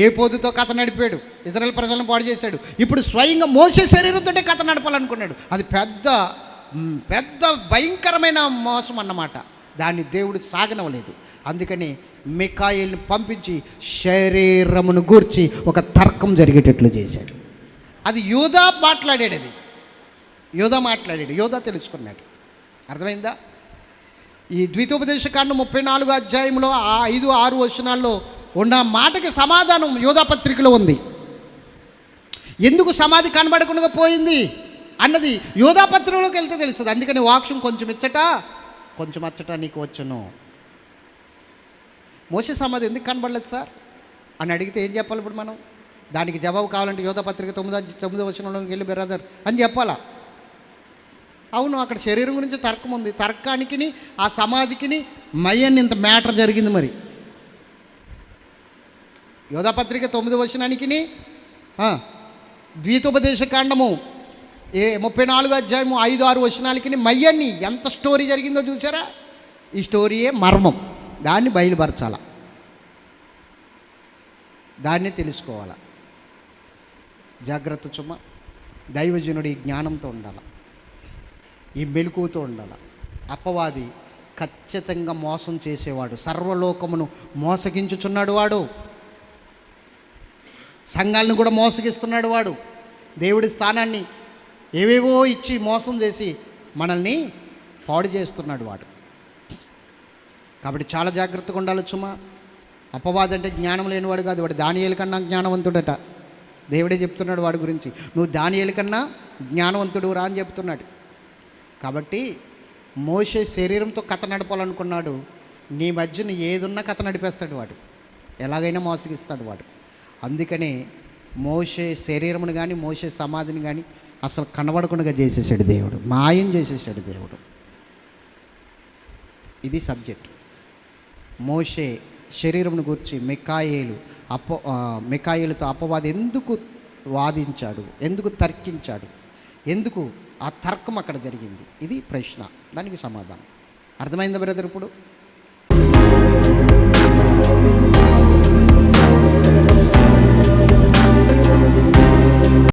Speaker 1: ఏ పోతుతో కథ నడిపాడు, ఇజ్రాయేల్ ప్రజలను పాడు చేశాడు. ఇప్పుడు స్వయంగా మోషే శరీరంతో కథ నడపాలనుకున్నాడు. అది పెద్ద భయంకరమైన మోసం అన్నమాట. దాన్ని దేవుడు సాగనవలేదు. అందుకని మికాయేలుని పంపించి శరీరమును గూర్చి ఒక తర్కం జరిగేటట్లు చేశాడు. అది యూదా మాట్లాడాడు, యూదా తెలుసుకున్నాడు. అర్థమైందా? ఈ ద్వితోపదేశకాండం 34 అధ్యాయంలో ఆ 5-6 వచనాల్లో ఉన్న మాటకి సమాధానం యూదా పత్రికలో ఉంది. ఎందుకు సమాధి కనబడకుండా పోయింది అన్నది యూదా పత్రికలోకి వెళ్తే తెలుస్తుంది. అందుకని వాక్యం కొంచెం ఇచ్చట కొంచెం అచ్చట నీకు వచ్చును. మోషే సమాధి ఎందుకు కనబడలేదు సార్ అని అడిగితే ఏం చెప్పాలి ఇప్పుడు మనం? దానికి జవాబు కావాలంటే యూదా పత్రిక 9వ వచనంలోకి వెళ్ళి బ్రదర్ అని చెప్పాలా? అవును, అక్కడ శరీరం గురించి తర్కం ఉంది. తర్కానికి ఆ సమాధికి మయ్యని ఇంత మ్యాటర్ జరిగింది. మరి యోధా పత్రిక 9వ వచనానికి ద్వితోపదేశకాండము 34 అధ్యాయము 5-6 వచనాలకి మయ్యని ఎంత స్టోరీ జరిగిందో చూసారా? ఈ స్టోరీయే మర్మం. దాన్ని బయలుపరచాల, దాన్ని తెలుసుకోవాలా. జాగ్రత్త చుమ్మ. దైవజనుడు ఈ జ్ఞానంతో ఉండాలి, ఈ మెలకువతో ఉండాలి. అపవాది ఖచ్చితంగా మోసం చేసేవాడు, సర్వలోకమును మోసగించుచున్నాడు వాడు, సంఘాలను కూడా మోసగిస్తున్నాడు వాడు. దేవుడి స్థానాన్ని ఏవేవో ఇచ్చి మోసం చేసి మనల్ని పాడు చేస్తున్నాడు వాడు. కాబట్టి చాలా జాగ్రత్తగా ఉండాలి చుమ్మా. అపవాది అంటే జ్ఞానం లేనివాడు కాదు, వాడు దానియేలు కన్నా జ్ఞానవంతుడట. దేవుడే చెప్తున్నాడు వాడి గురించి, నువ్వు దానియేలు కన్నా జ్ఞానవంతుడు రా అని చెప్తున్నాడు. కాబట్టి మోషే శరీరంతో కథ నడపాలనుకున్నాడు. నీ మధ్యన ఏదున్నా కథ నడిపేస్తాడు వాడు, ఎలాగైనా మోసగిస్తాడు వాడు. అందుకనే మోషే శరీరమును కానీ మోషే సమాధిని కానీ అసలు కనబడకుండా చేసేసాడు దేవుడు, మాయం చేసేసాడు దేవుడు. ఇది సబ్జెక్ట్. మోషే శరీరమును గురించి మికాయేలుతో అపవాది ఎందుకు వాదించాడు, ఎందుకు తర్కించాడు, ఎందుకు ఆ తర్కం అక్కడ జరిగింది, ఇది ప్రశ్న. దానికి సమాధానం అర్థమైందా బ్రదర్? ఇప్పుడు